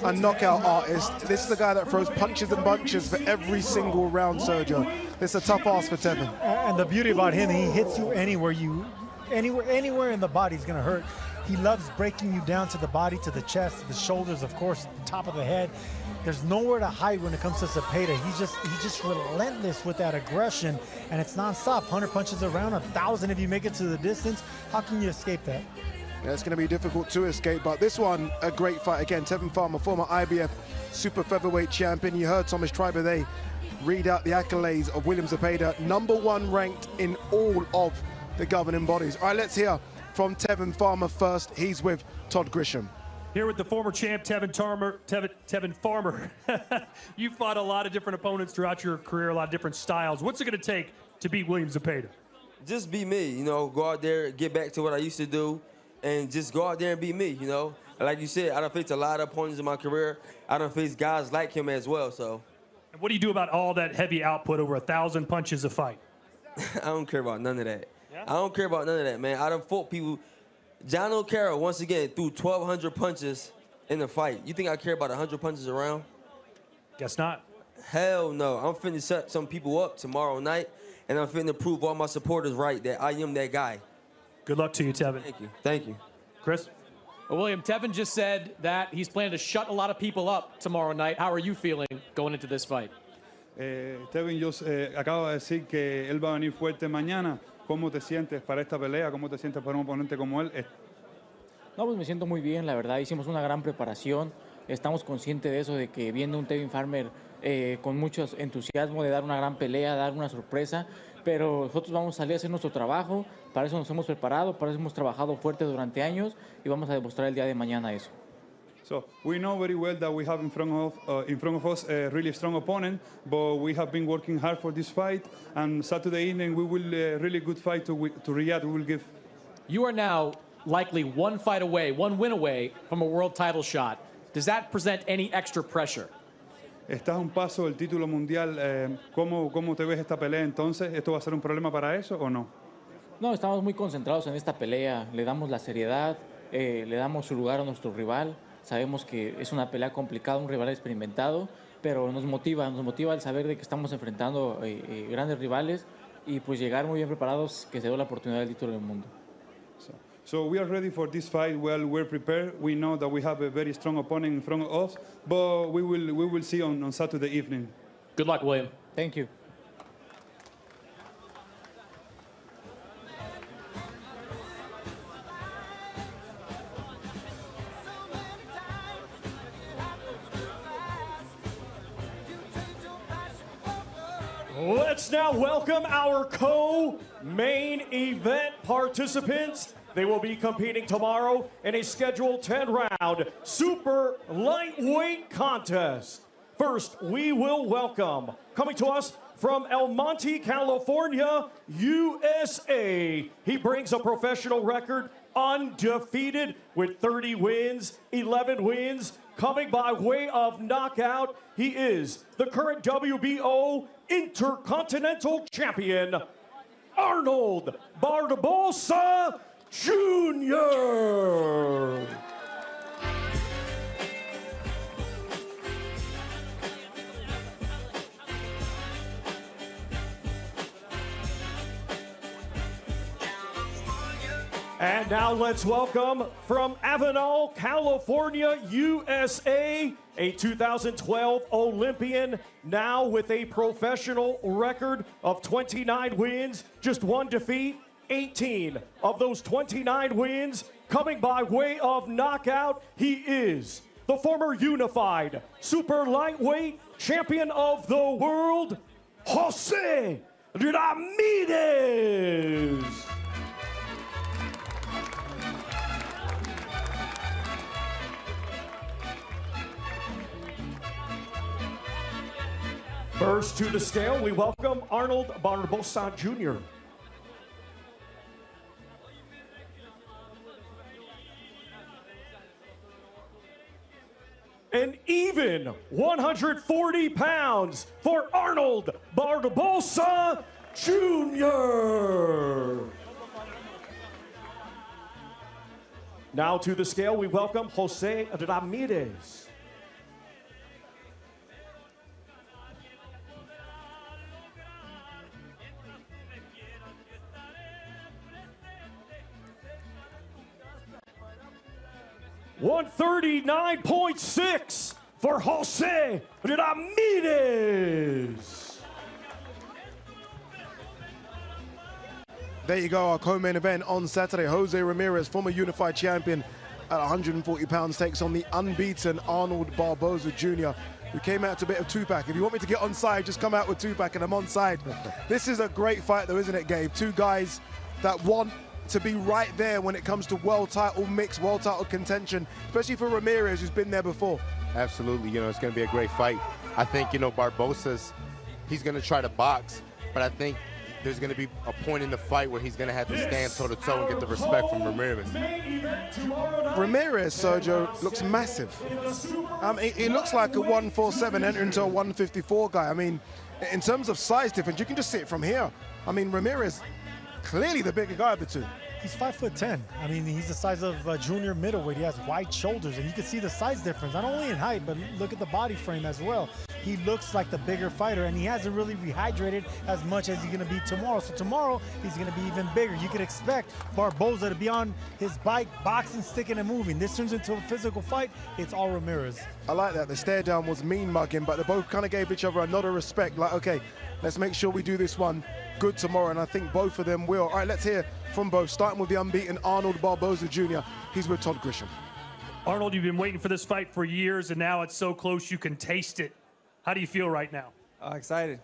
a knockout artist. This is a guy that throws punches and bunches for every single round, Sergio. It's a tough ask for Tevin. And the beauty about him, he hits you anywhere in the body is going to hurt. He loves breaking you down to the body, to the chest, to the shoulders, of course, the top of the head. There's nowhere to hide when it comes to Zepeda. He's just relentless with that aggression, and it's nonstop. 100 punches around, 1,000 if you make it to the distance. How can you escape that? Yeah, it's going to be difficult to escape, but this one, a great fight. Again, Tevin Farmer, former IBF Super Featherweight Champion. You heard Thomas Tribe read out the accolades of William Zepeda, #1 ranked in all of the governing bodies. All right, let's hear from Tevin Farmer first. He's with Todd Grisham. Here with the former champ, Tevin Farmer. You fought a lot of different opponents throughout your career, a lot of different styles. What's it going to take to beat William Zepeda? Just be me, you know, go out there, get back to what I used to do, and just go out there and be me, you know. Like you said, I done faced a lot of opponents in my career. I done faced guys like him as well, so. And what do you do about all that heavy output, over 1,000 punches a fight? I don't care about none of that. I don't care about none of that, man. I done fought people. John O'Carroll, once again, threw 1,200 punches in the fight. You think I care about 100 punches around? Guess not. Hell no. I'm finna set some people up tomorrow night, and I'm finna prove all my supporters right that I am that guy. Good luck to you, Tevin. Thank you. Thank you. Chris? Well, William, Tevin just said that he's planning to shut a lot of people up tomorrow night. How are you feeling going into this fight? Tevin, yo acabo de decir que él va a venir fuerte mañana. ¿Cómo te sientes para esta pelea? ¿Cómo te sientes para un oponente como él? No, pues me siento muy bien, la verdad. Hicimos una gran preparación. Estamos conscientes de eso, de que viene un Tevin Farmer con mucho entusiasmo de dar una gran pelea, dar una sorpresa. Pero nosotros vamos a salir a hacer nuestro trabajo. Para eso nos hemos preparado, para eso hemos trabajado fuerte durante años y vamos a demostrar el día de mañana eso. So we know very well that we have in front of us a really strong opponent, but we have been working hard for this fight. And Saturday evening we will really good fight to Riyadh. We will give. You are now likely one fight away, one win away from a world title shot. Does that present any extra pressure? Estás a un paso del título mundial. ¿Cómo te ves esta pelea entonces? ¿Esto va a ser un problema para eso o no? No, estamos muy concentrados en esta pelea. Le damos la seriedad, le damos su lugar a nuestro rival. Sabemos que es una pelea complicada, un rival experimentado, pero nos motiva el saber de que estamos enfrentando grandes rivales y pues llegar muy bien preparados, que se dé la oportunidad del título del mundo. So we are ready for this fight. Well, we're prepared. We know that we have a very strong opponent in front of us, but we will see on Saturday evening. Good luck, William. Thank you. Let's now welcome our co-main event participants. They will be competing tomorrow in a scheduled 10-round super lightweight contest. First, we will welcome, coming to us from El Monte, California, USA. He brings a professional record undefeated with 30 wins, 11 wins, coming by way of knockout. He is the current WBO Intercontinental Champion, Arnold Barbosa Jr. And now let's welcome from Avenal, California, USA, a 2012 Olympian, now with a professional record of 29 wins, just one defeat, 18 of those 29 wins coming by way of knockout. He is the former unified super lightweight champion of the world, Jose Ramirez. First to the scale, we welcome Arnold Barbosa Jr. An even 140 pounds for Arnold Barbosa Jr. Now to the scale, we welcome Jose Ramirez. 139.6 for Jose Ramirez. There you go, our co-main event on Saturday. Jose Ramirez, former unified champion at 140 pounds, takes on the unbeaten Arnold Barbosa Jr., who came out to a bit of two-pack. If you want me to get on side, just come out with two-pack and I'm on side. This is a great fight though, isn't it, Gabe? Two guys that want to be right there when it comes to world title mix, world title contention, especially for Ramirez, who's been there before. Absolutely, it's going to be a great fight. I think, Barbosa's, he's going to try to box, but I think there's going to be a point in the fight where he's going to have to stand toe-to-toe and get the respect from Ramirez. Ramirez, Sergio, looks massive. He looks like a 147 entering into a 154 guy. I mean, in terms of size difference, you can just see it from here. I mean, Ramirez, clearly the bigger guy of the two. He's 5'10". I mean, he's the size of junior middleweight. He has wide shoulders, and you can see the size difference, not only in height, but look at the body frame as well. He looks like the bigger fighter, and he hasn't really rehydrated as much as he's going to be tomorrow. So tomorrow, he's going to be even bigger. You could expect Barbosa to be on his bike, boxing, sticking, and moving. This turns into a physical fight. It's all Ramirez. I like that. The stare down was mean mugging, but they both kind of gave each other a nod of respect. Like, okay, let's make sure we do this one good tomorrow, and I think both of them will. All right, let's hear from both, starting with the unbeaten Arnold Barbosa Jr. He's with Todd Grisham. Arnold, you've been waiting for this fight for years, and now it's so close you can taste it. How do you feel right now? Excited.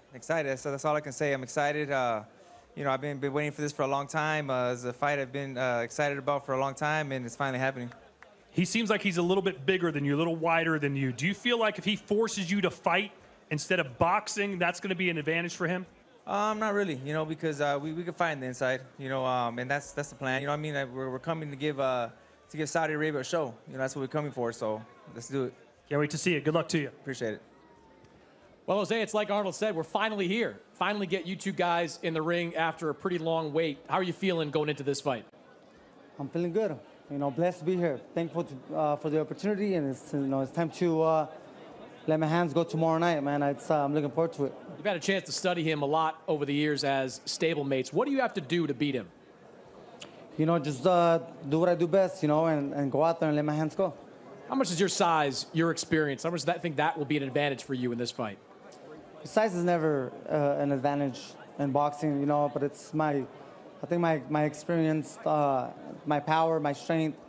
So that's all I can say. I'm excited. I've been waiting for this for a long time. It's a fight I've been excited about for a long time, and it's finally happening. He seems like he's a little bit bigger than you, a little wider than you. Do you feel like if he forces you to fight instead of boxing, that's going to be an advantage for him? Not really, because we can fight on the inside, and that's the plan. We're coming to give Saudi Arabia a show. That's what we're coming for. So let's do it. Can't wait to see it. Good luck to you. Appreciate it. Well, Jose, it's like Arnold said, we're finally here. Finally get you two guys in the ring after a pretty long wait. How are you feeling going into this fight? I'm feeling good. You know, blessed to be here. Thankful for the opportunity, and it's time to let my hands go tomorrow night, man. I'm looking forward to it. You've had a chance to study him a lot over the years as stablemates. What do you have to do to beat him? You know, just do what I do best, you know, and go out there and let my hands go. How much is your size, your experience, how much do you think that will be an advantage for you in this fight? Size is never an advantage in boxing, you know, but it's I think my experience, my power, my strength,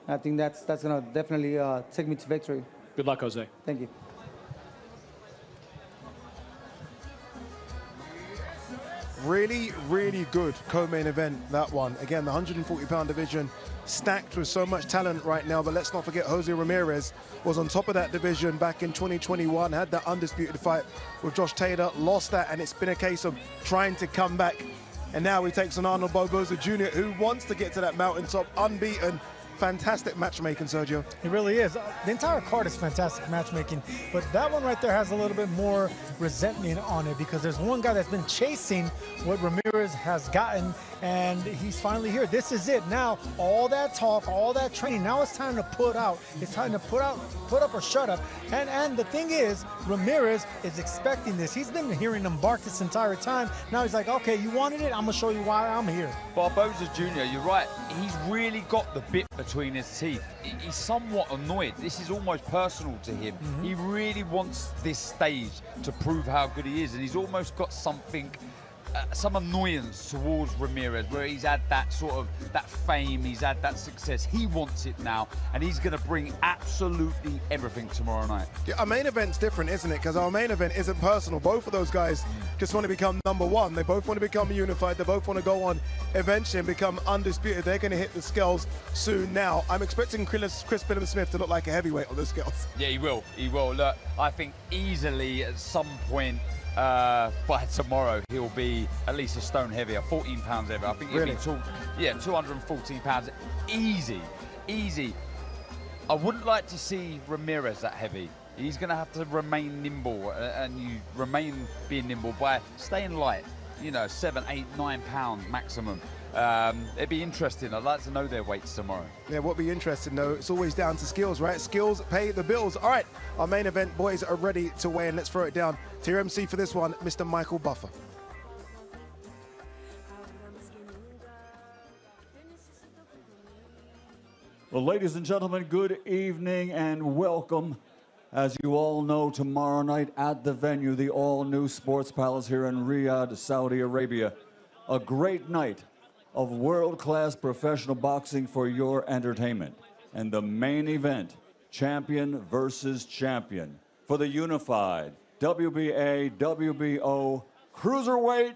I think that's going to definitely take me to victory. Good luck, Jose. Thank you. Really, really good co-main event, that one. Again, the 140-pound division stacked with so much talent right now, but let's not forget Jose Ramirez was on top of that division back in 2021, had that undisputed fight with Josh Taylor, lost that, and it's been a case of trying to come back. And now he takes on Arnold Barboza Jr., who wants to get to that mountaintop unbeaten. Fantastic matchmaking, Sergio. It really is. The entire card is fantastic matchmaking, but that one right there has a little bit more resentment on it because there's one guy that's been chasing what Ramirez has gotten, and he's finally here. This is it. Now, all that talk, all that training, now it's time to put out. It's time to put up or shut up. And the thing is, Ramirez is expecting this. He's been hearing them bark this entire time. Now he's like, okay, you wanted it? I'm going to show you why I'm here. Barboza Jr., you're right. He's really got the bit between his teeth. He's somewhat annoyed. This is almost personal to him. He really wants this stage to prove how good he is, and he's almost got something, some annoyance towards Ramirez, where he's had that sort of, that fame, he's had that success. He wants it now, and he's going to bring absolutely everything tomorrow night. Yeah, our main event's different, isn't it? Because our main event isn't personal. Both of those guys just want to become number one. They both want to become unified. They both want to go on eventually and become undisputed. They're going to hit the scales soon now. I'm expecting Chris Billam-Smith to look like a heavyweight on the scales. Yeah, he will. He will. Look, I think easily at some point by tomorrow he'll be at least a stone heavier, 14 pounds heavier. I think he'll be 214 pounds. Easy. I wouldn't like to see Ramirez that heavy. He's going to have to remain nimble, and you remain being nimble by staying light, you know, 7, 8, 9 pounds maximum. It'd be interesting. I'd like to know their weights tomorrow. Yeah, what be interesting though, it's always down to skills, right? Skills pay the bills. All right, our main event boys are ready to weigh in. Let's throw it down to your MC for this one, Mr. Michael Buffer. Well, ladies and gentlemen, good evening and welcome. As you all know, tomorrow night at the venue, the all-new Sports Palace here in Riyadh, Saudi Arabia. A great night of world-class professional boxing for your entertainment. And the main event, champion versus champion, for the unified WBA, WBO Cruiserweight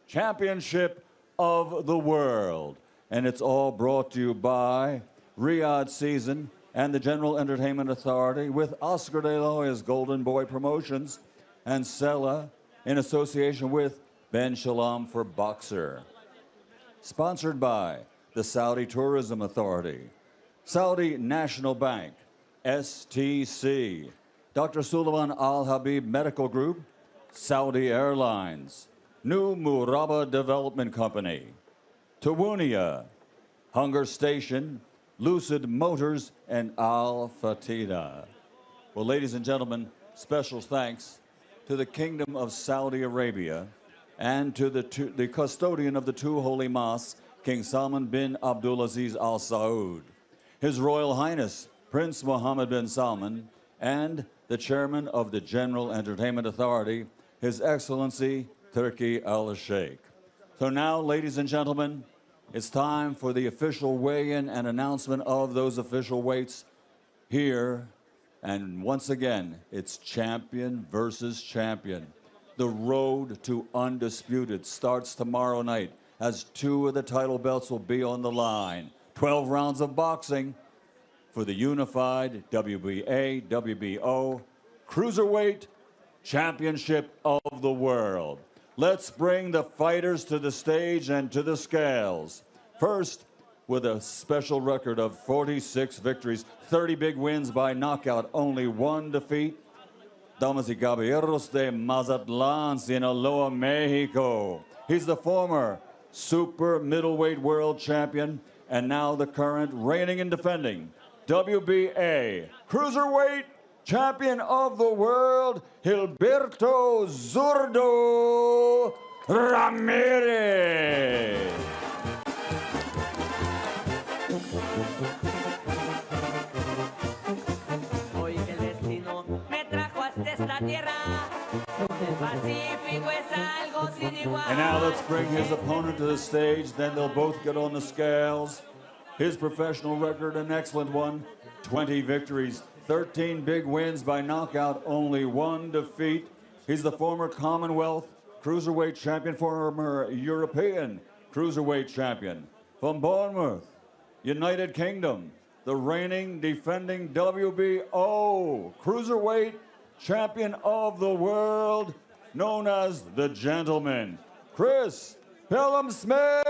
Championship of the World. And it's all brought to you by Riyadh Season and the General Entertainment Authority with Oscar De La Hoya's Golden Boy Promotions and Sella in association with Ben Shalom for Boxer. Sponsored by the Saudi Tourism Authority, Saudi National Bank, STC, Dr. Sulaiman Al Habib Medical Group, Saudi Airlines, New Murabba Development Company, Tawunia, Hunger Station, Lucid Motors, and Al Fatida. Well, ladies and gentlemen, special thanks to the Kingdom of Saudi Arabia and to the custodian of the two holy mosques, King Salman bin Abdulaziz Al Saud, His Royal Highness Prince Mohammed bin Salman, and the chairman of the General Entertainment Authority, His Excellency Turki Al Sheikh. So now, ladies and gentlemen, it's time for the official weigh-in and announcement of those official weights here. And once again, it's champion versus champion. The road to undisputed starts tomorrow night as 2 of the title belts will be on the line. 12 rounds of boxing for the unified WBA, WBO Cruiserweight Championship of the World. Let's bring the fighters to the stage and to the scales. First, with a special record of 46 victories, 30 big wins by knockout, only 1 defeat, Damas y caballeros de Mazatlán, Sinaloa, Mexico. He's the former super middleweight world champion and now the current reigning and defending WBA cruiserweight champion of the world, Gilberto Zurdo Ramirez. And now let's bring his opponent to the stage. Then they'll both get on the scales. His professional record, an excellent one. 20 victories, 13 big wins by knockout, only 1 defeat. He's the former Commonwealth Cruiserweight champion, former European Cruiserweight champion. From Bournemouth, United Kingdom, the reigning, defending WBO Cruiserweight champion of the world, known as the Gentleman, Chris Pillam-Smith.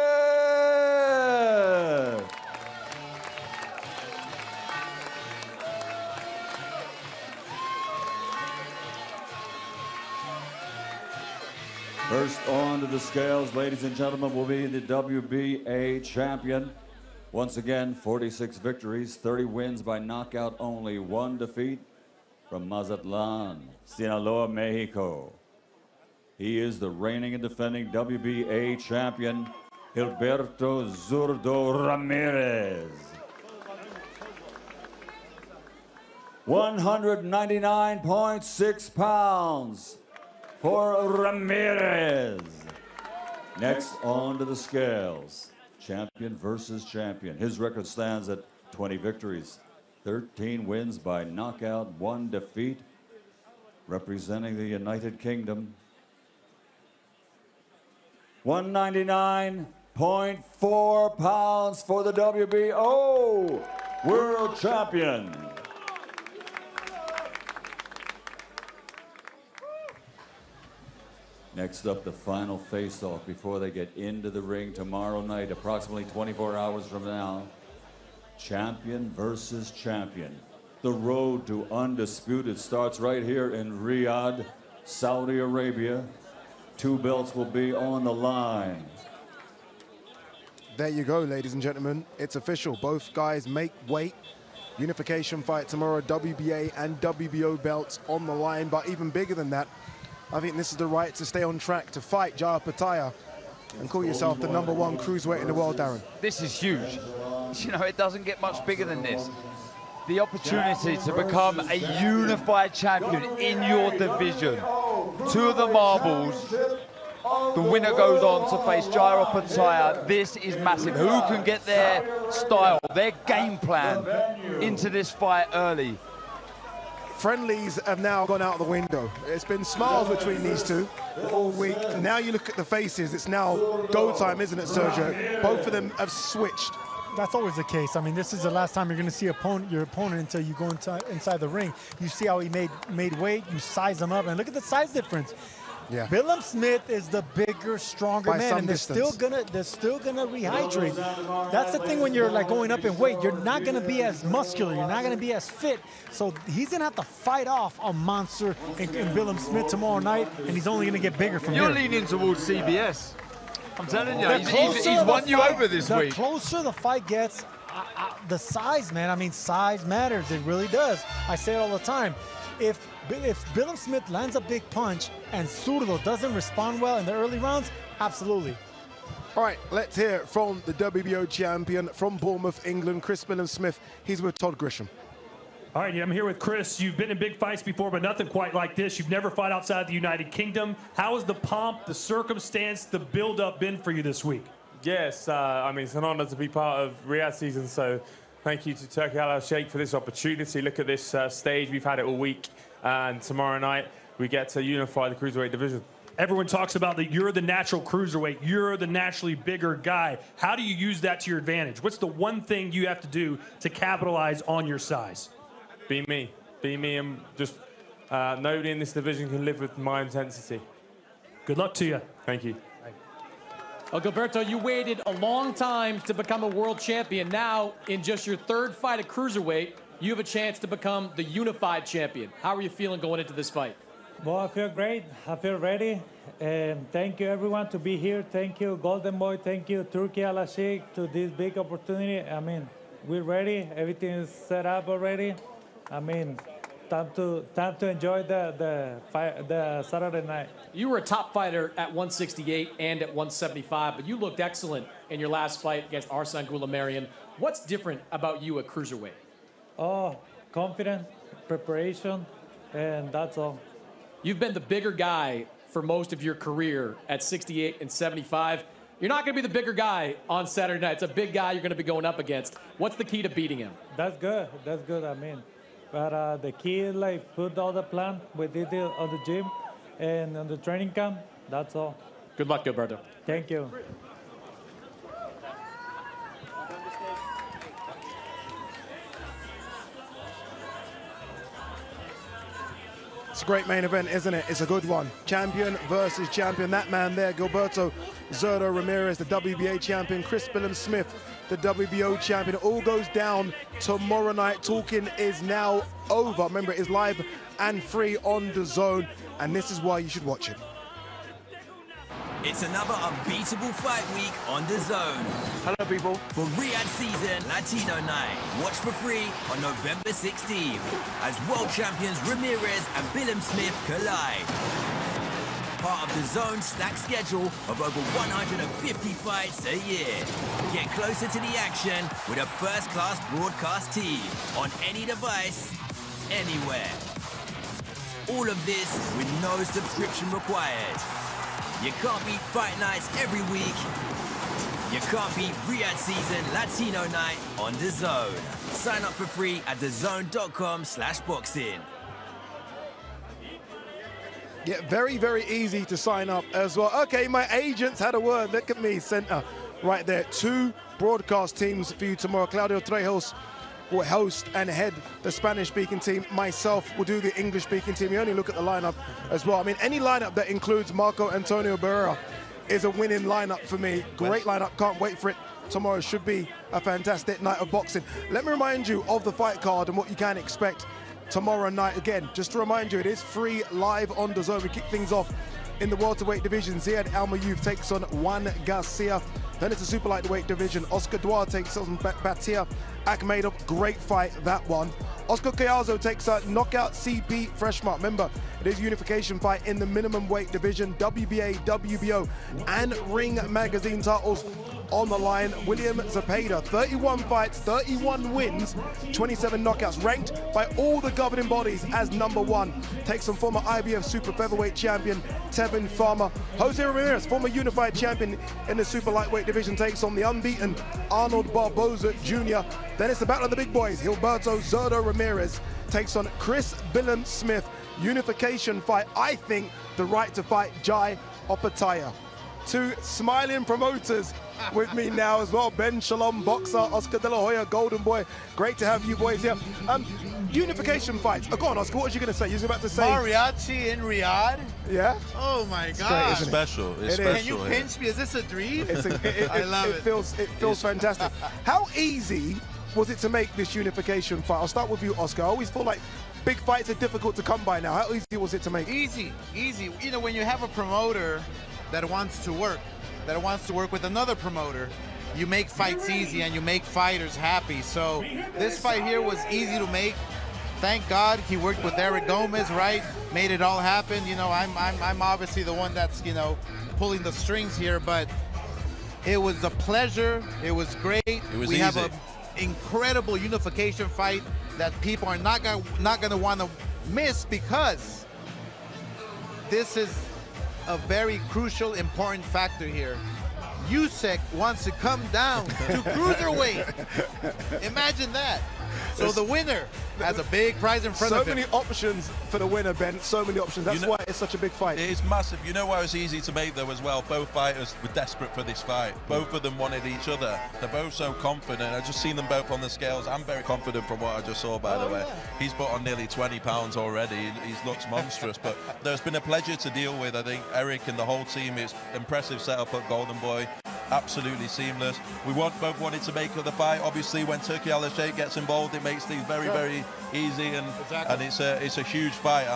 First on to the scales, ladies and gentlemen, will be the WBA champion. Once again, 46 victories, 30 wins by knockout, only 1 defeat. From Mazatlan, Sinaloa, Mexico. He is the reigning and defending WBA champion, Gilberto Zurdo Ramirez. 199.6 pounds for Ramirez. Next on to the scales, champion versus champion. His record stands at 20 victories, 13 wins by knockout, 1 defeat. Representing the United Kingdom, 199.4 pounds for the WBO World Champion. Next up, the final face-off before they get into the ring tomorrow night, approximately 24 hours from now. Champion versus champion. The road to undisputed starts right here in Riyadh, Saudi Arabia. 2 belts will be on the line. There you go, ladies and gentlemen. It's official. Both guys make weight. Unification fight tomorrow, WBA and WBO belts on the line. But even bigger than that, I think this is the right to stay on track to fight Jaya Pataya and call yourself the #1 cruiserweight in the world, Darren. This is huge. You know, it doesn't get much bigger than this. The opportunity to become a unified champion in your division. 2 of the marbles. The winner goes on to face Jaya Pataya. This is massive. Who can get their style, their game plan into this fight early? Friendlies have now gone out the window. It's been smiles between these two all week. Now you look at the faces, it's now go time, isn't it, Sergio? Both of them have switched. That's always the case. I mean, this is the last time you're going to see your opponent until you go inside the ring. You see how he made weight, you size him up, and look at the size difference. Yeah. Pillam-Smith is the bigger, stronger man, and they're still gonna rehydrate. That's the thing when you're like going up in weight. You're not gonna be as muscular. You're not gonna be as fit. So he's gonna have to fight off a monster in Pillam-Smith tomorrow night, and he's only gonna get bigger from here. You're leaning towards CBS. I'm telling you, he's won you over this week. The closer the fight gets, the size, man. I mean, size matters. It really does. I say it all the time. If Pillam-Smith lands a big punch and Zurdo doesn't respond well in the early rounds, absolutely. All right, let's hear it from the WBO champion from Bournemouth, England, Chris Pillam-Smith. He's with Todd Grisham. All right, I'm here with Chris. You've been in big fights before, but nothing quite like this. You've never fought outside the United Kingdom. How has the pomp, the circumstance, the build-up been for you this week? Yes, I mean, it's an honor to be part of Riyadh season, so thank you to Turki Al-Sheikh for this opportunity. Look at this stage. We've had it all week, and tomorrow night we get to unify the cruiserweight division. Everyone talks about that you're the natural cruiserweight. You're the naturally bigger guy. How do you use that to your advantage? What's the one thing you have to do to capitalize on your size? Be me. Be me, and just nobody in this division can live with my intensity. Good luck to you. Thank you. Well, Gilberto, you waited a long time to become a world champion. Now, in just your 3rd fight at cruiserweight, you have a chance to become the unified champion. How are you feeling going into this fight? Well, I feel great. I feel ready. Thank you, everyone, to be here. Thank you, Golden Boy. Thank you, Turkey Al-Sheikh, to this big opportunity. I mean, we're ready. Everything is set up already. I mean, time to enjoy the fight, the Saturday night. You were a top fighter at 168 and at 175, but you looked excellent in your last fight against Arslan Gulamarian. What's different about you at cruiserweight? Oh, confidence, preparation, and that's all. You've been the bigger guy for most of your career at 68 and 75. You're not going to be the bigger guy on Saturday night. It's a big guy you're going to be going up against. What's the key to beating him? That's good. That's good. I mean, but the key is like put all the plan we did it on the gym and on the training camp. That's all. Good luck, Gilberto. Thank you. It's a great main event, isn't it? It's a good one. Champion versus champion. That man there, Gilberto Zurdo Ramirez, the WBA champion. Chris Billum-Smith, the WBO champion. It all goes down tomorrow night. Talking is now over. Remember, it is live and free on DAZN, and this is why you should watch it. It's another unbeatable fight week on DAZN. Hello, people. For Riyadh season Latino night. Watch for free on November 16th as world champions Ramirez and Billum-Smith collide. Part of DAZN's stacked schedule of over 150 fights a year. Get closer to the action with a first-class broadcast team on any device, anywhere. All of this with no subscription required. You can't beat fight nights every week. You can't beat Riyadh season Latino night on DAZN. Sign up for free at DAZN.com/boxing. Yeah, very, very easy to sign up as well. Okay, my agents had a word. Look at me, center right there. 2 broadcast teams for you tomorrow. Claudio Trejos will host and head the Spanish-speaking team. Myself will do the English-speaking team. You only look at the lineup as well. I mean, any lineup that includes Marco Antonio Barrera is a winning lineup for me. Great lineup. Can't wait for it. Tomorrow should be a fantastic night of boxing. Let me remind you of the fight card and what you can expect tomorrow night. Again, just to remind you, it is free live on DAZN. We kick things off in the welterweight division. Ziad Almayuf takes on Juan Garcia. Then it's a super lightweight division. Oscar Duarte takes on Batir Akhmedov. Great fight, that one. Oscar Cayazo takes a knockout CP Freshmart. Remember, it is a unification fight in the minimum weight division. WBA, WBO, and Ring Magazine titles on the line. William Zepeda, 31 fights, 31 wins, 27 knockouts, ranked by all the governing bodies as #1. Takes on former IBF super featherweight champion Tevin Farmer. Jose Ramirez, former unified champion in the super lightweight division, takes on the unbeaten Arnold Barboza Jr. Then it's the battle of the big boys. Gilberto Zurdo Ramirez takes on Chris Billum-Smith. Unification fight. I think the right to fight Jai Opataya. 2 smiling promoters with me now as well. Ben Shalom, boxer, Oscar De La Hoya, Golden Boy. Great to have you boys here. Unification fights. Oh, go on, Oscar, what was you going to say? You was about to say... Mariachi in Riyadh? Yeah? Oh, my God. It's special. It's special. Can you pinch me? Is this a dream? I love it. It feels fantastic. How easy was it to make this unification fight? I'll start with you, Oscar. I always feel like big fights are difficult to come by now. How easy was it to make? Easy. You know, when you have a promoter that wants to work with another promoter, you make fights easy and you make fighters happy. So this fight here was easy to make. Thank God he worked with Eric Gomez, right? Made it all happen. You know, I'm obviously the one that's, you know, pulling the strings here, but it was a pleasure. It was great. It was we easy. have an incredible unification fight that people are not gonna want to miss, because this is a very crucial, important factor here. Usyk wants to come down to cruiserweight. Imagine that. So the winner has a big prize in front of him. So many options for the winner, Ben. So many options. That's why it's such a big fight. It is massive. You know why it's easy to make, though, as well? Both fighters were desperate for this fight. Both of them wanted each other. They're both so confident. I've just seen them both on the scales. I'm very confident from what I just saw, by the way. He's put on nearly 20 pounds already. He looks monstrous. But there's been a pleasure to deal with. I think Eric and the whole team, it's impressive setup at Golden Boy. absolutely seamless. We both wanted to make the fight. Obviously, when Turki Al-Sheikh gets involved, it makes things very, very easy, and it's a huge fight.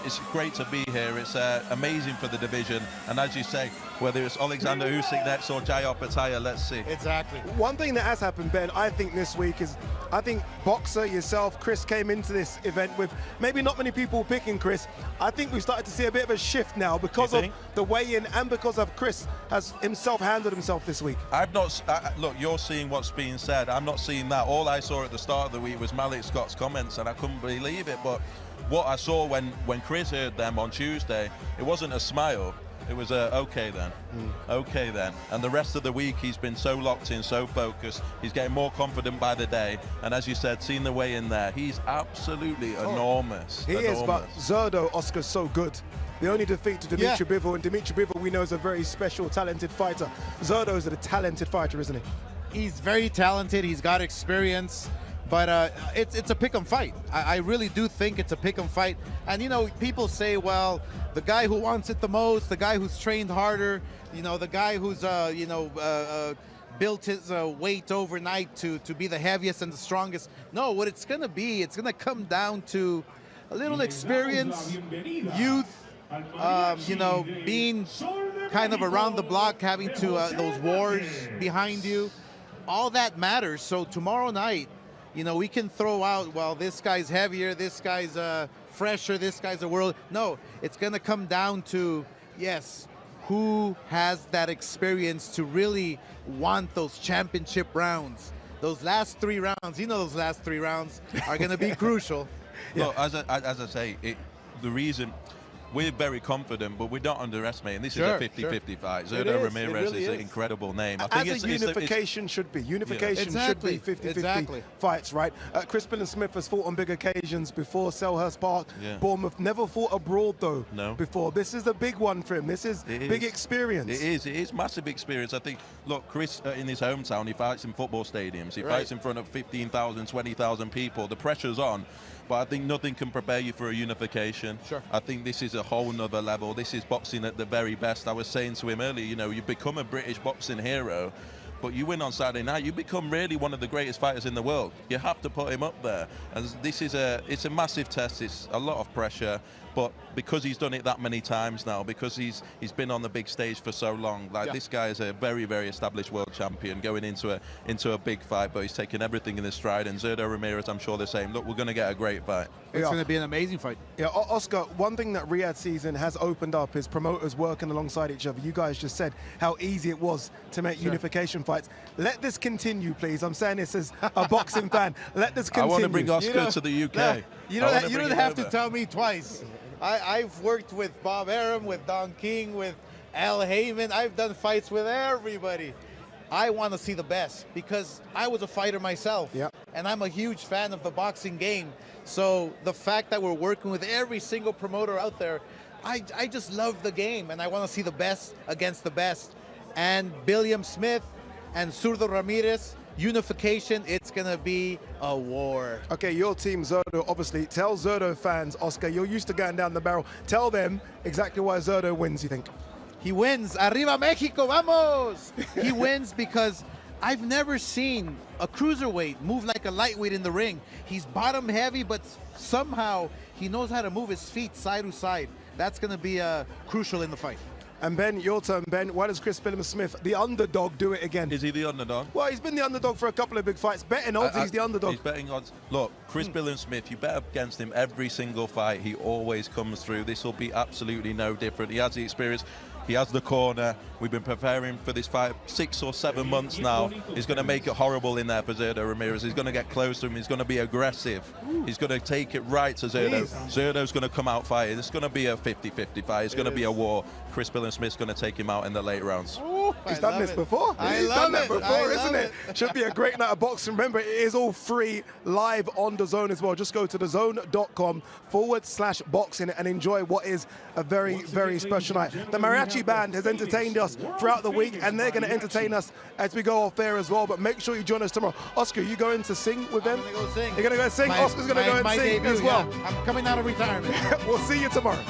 It's great to be here. It's amazing for the division, and as you say, whether it's Alexander Usyk next or Jai Opataya, let's see. Exactly. One thing that has happened, Ben, I think this week is, I think Boxer, yourself, Chris came into this event with maybe not many people picking Chris. I think we've started to see a bit of a shift now because of the weigh-in and because of Chris has himself handled himself this week. I've not, look, you're seeing what's being said. I'm not seeing that. All I saw at the start of the week was Malik Scott's comments, and I couldn't believe it. But what I saw when Chris heard them on Tuesday, it wasn't a smile. It was okay then, okay then. And the rest of the week, he's been so locked in, so focused. He's getting more confident by the day. And as you said, seeing the way in there, he's absolutely enormous. He is, but Zurdo, Oscar's so good. The only defeat to Dimitri Bivol, and Dimitri Bivol we know is a very special, talented fighter. Zurdo is a talented fighter, isn't he? He's very talented. He's got experience. But it's a pick-em fight. I really do think it's a pick-em fight. And, you know, people say, well, the guy who wants it the most, the guy who's trained harder, you know, the guy who's, built his weight overnight to be the heaviest and the strongest. No, what it's going to be, it's going to come down to a little experience, youth, you know, being kind of around the block, having to those wars behind you. All that matters. So tomorrow night, you know, we can throw out, well, this guy's heavier, this guy's fresher, this guy's a world. No, it's going to come down to, yes, who has that experience to really want those championship rounds. Those last 3 rounds, you know, those last 3 rounds are going to be crucial. Look, as I say, the reason we're very confident, but we're not underestimating. This is a 50-50 fight. Zurdo Ramirez is an incredible name. I think As a unification should be. Unification should be 50-50 fights, right? Chris Billin-Smith has fought on big occasions before, Selhurst Park, Bournemouth. Never fought abroad, though, before. This is a big one for him. This is big experience. It is massive experience. I think, look, Chris, in his hometown, he fights in football stadiums. He fights in front of 15,000, 20,000 people. The pressure's on. But I think nothing can prepare you for a unification. I think this is a whole nother level. This is boxing at the very best. I was saying to him earlier, you know, you become a British boxing hero, but you win on Saturday night, you become really one of the greatest fighters in the world. You have to put him up there. And this is it's a massive test. It's a lot of pressure. But because he's done it that many times now, because he's been on the big stage for so long, like this guy is a very, very established world champion going into a big fight, but he's taken everything in his stride. And Zurdo Ramirez, I'm sure the same. Look, we're going to get a great fight. It's going to be an amazing fight. Yeah, Oscar, one thing that Riyadh season has opened up is promoters working alongside each other. You guys just said how easy it was to make unification fights. Let this continue, please. I'm saying this as a boxing fan. Let this continue. I want to bring Oscar to the UK. You don't have to tell me twice. I've worked with Bob Arum, with Don King, with Al Heyman. I've done fights with everybody. I want to see the best because I was a fighter myself. And I'm a huge fan of the boxing game. So the fact that we're working with every single promoter out there, I just love the game and I want to see the best against the best. And Billiam Smith and Zurdo Ramirez, unification, it's going to be a war. Okay, your team, Zurdo, obviously. Tell Zurdo fans, Oscar, you're used to going down the barrel. Tell them exactly why Zurdo wins, you think? He wins. Arriba Mexico, vamos! He wins because I've never seen a cruiserweight move like a lightweight in the ring. He's bottom heavy, but somehow he knows how to move his feet side to side. That's going to be crucial in the fight. And Ben, your turn, Ben. Why does Chris Billin-Smith, the underdog, do it again? Is he the underdog? Well, he's been the underdog for a couple of big fights. Betting odds, he's the underdog. He's betting odds. Look, Chris Billin-Smith, you bet against him every single fight. He always comes through. This will be absolutely no different. He has the experience. He has the corner. We've been preparing for this fight 6 or 7 months now. He's going to make it horrible in there for Zurdo Ramirez. He's going to get close to him. He's going to be aggressive. He's going to take it right to Zurdo. Zurdo's going to come out fighting. It's going to be a 50-50 fight. It's going to be a war. Chris Billin-Smith's going to take him out in the late rounds. He's done this before. He's done that before, isn't it? Should be a great night of boxing. Remember, it is all free live on DAZN as well. Just go to DAZN.com/boxing and enjoy what is a very, very special night. The mariachi band has entertained us throughout the week, and they're going to entertain us as we go off there as well. But make sure you join us tomorrow. Oscar, you going to sing with them? I'm going to go sing. You're going to go sing? Oscar's going to go and sing as well. I'm coming out of retirement. We'll see you tomorrow.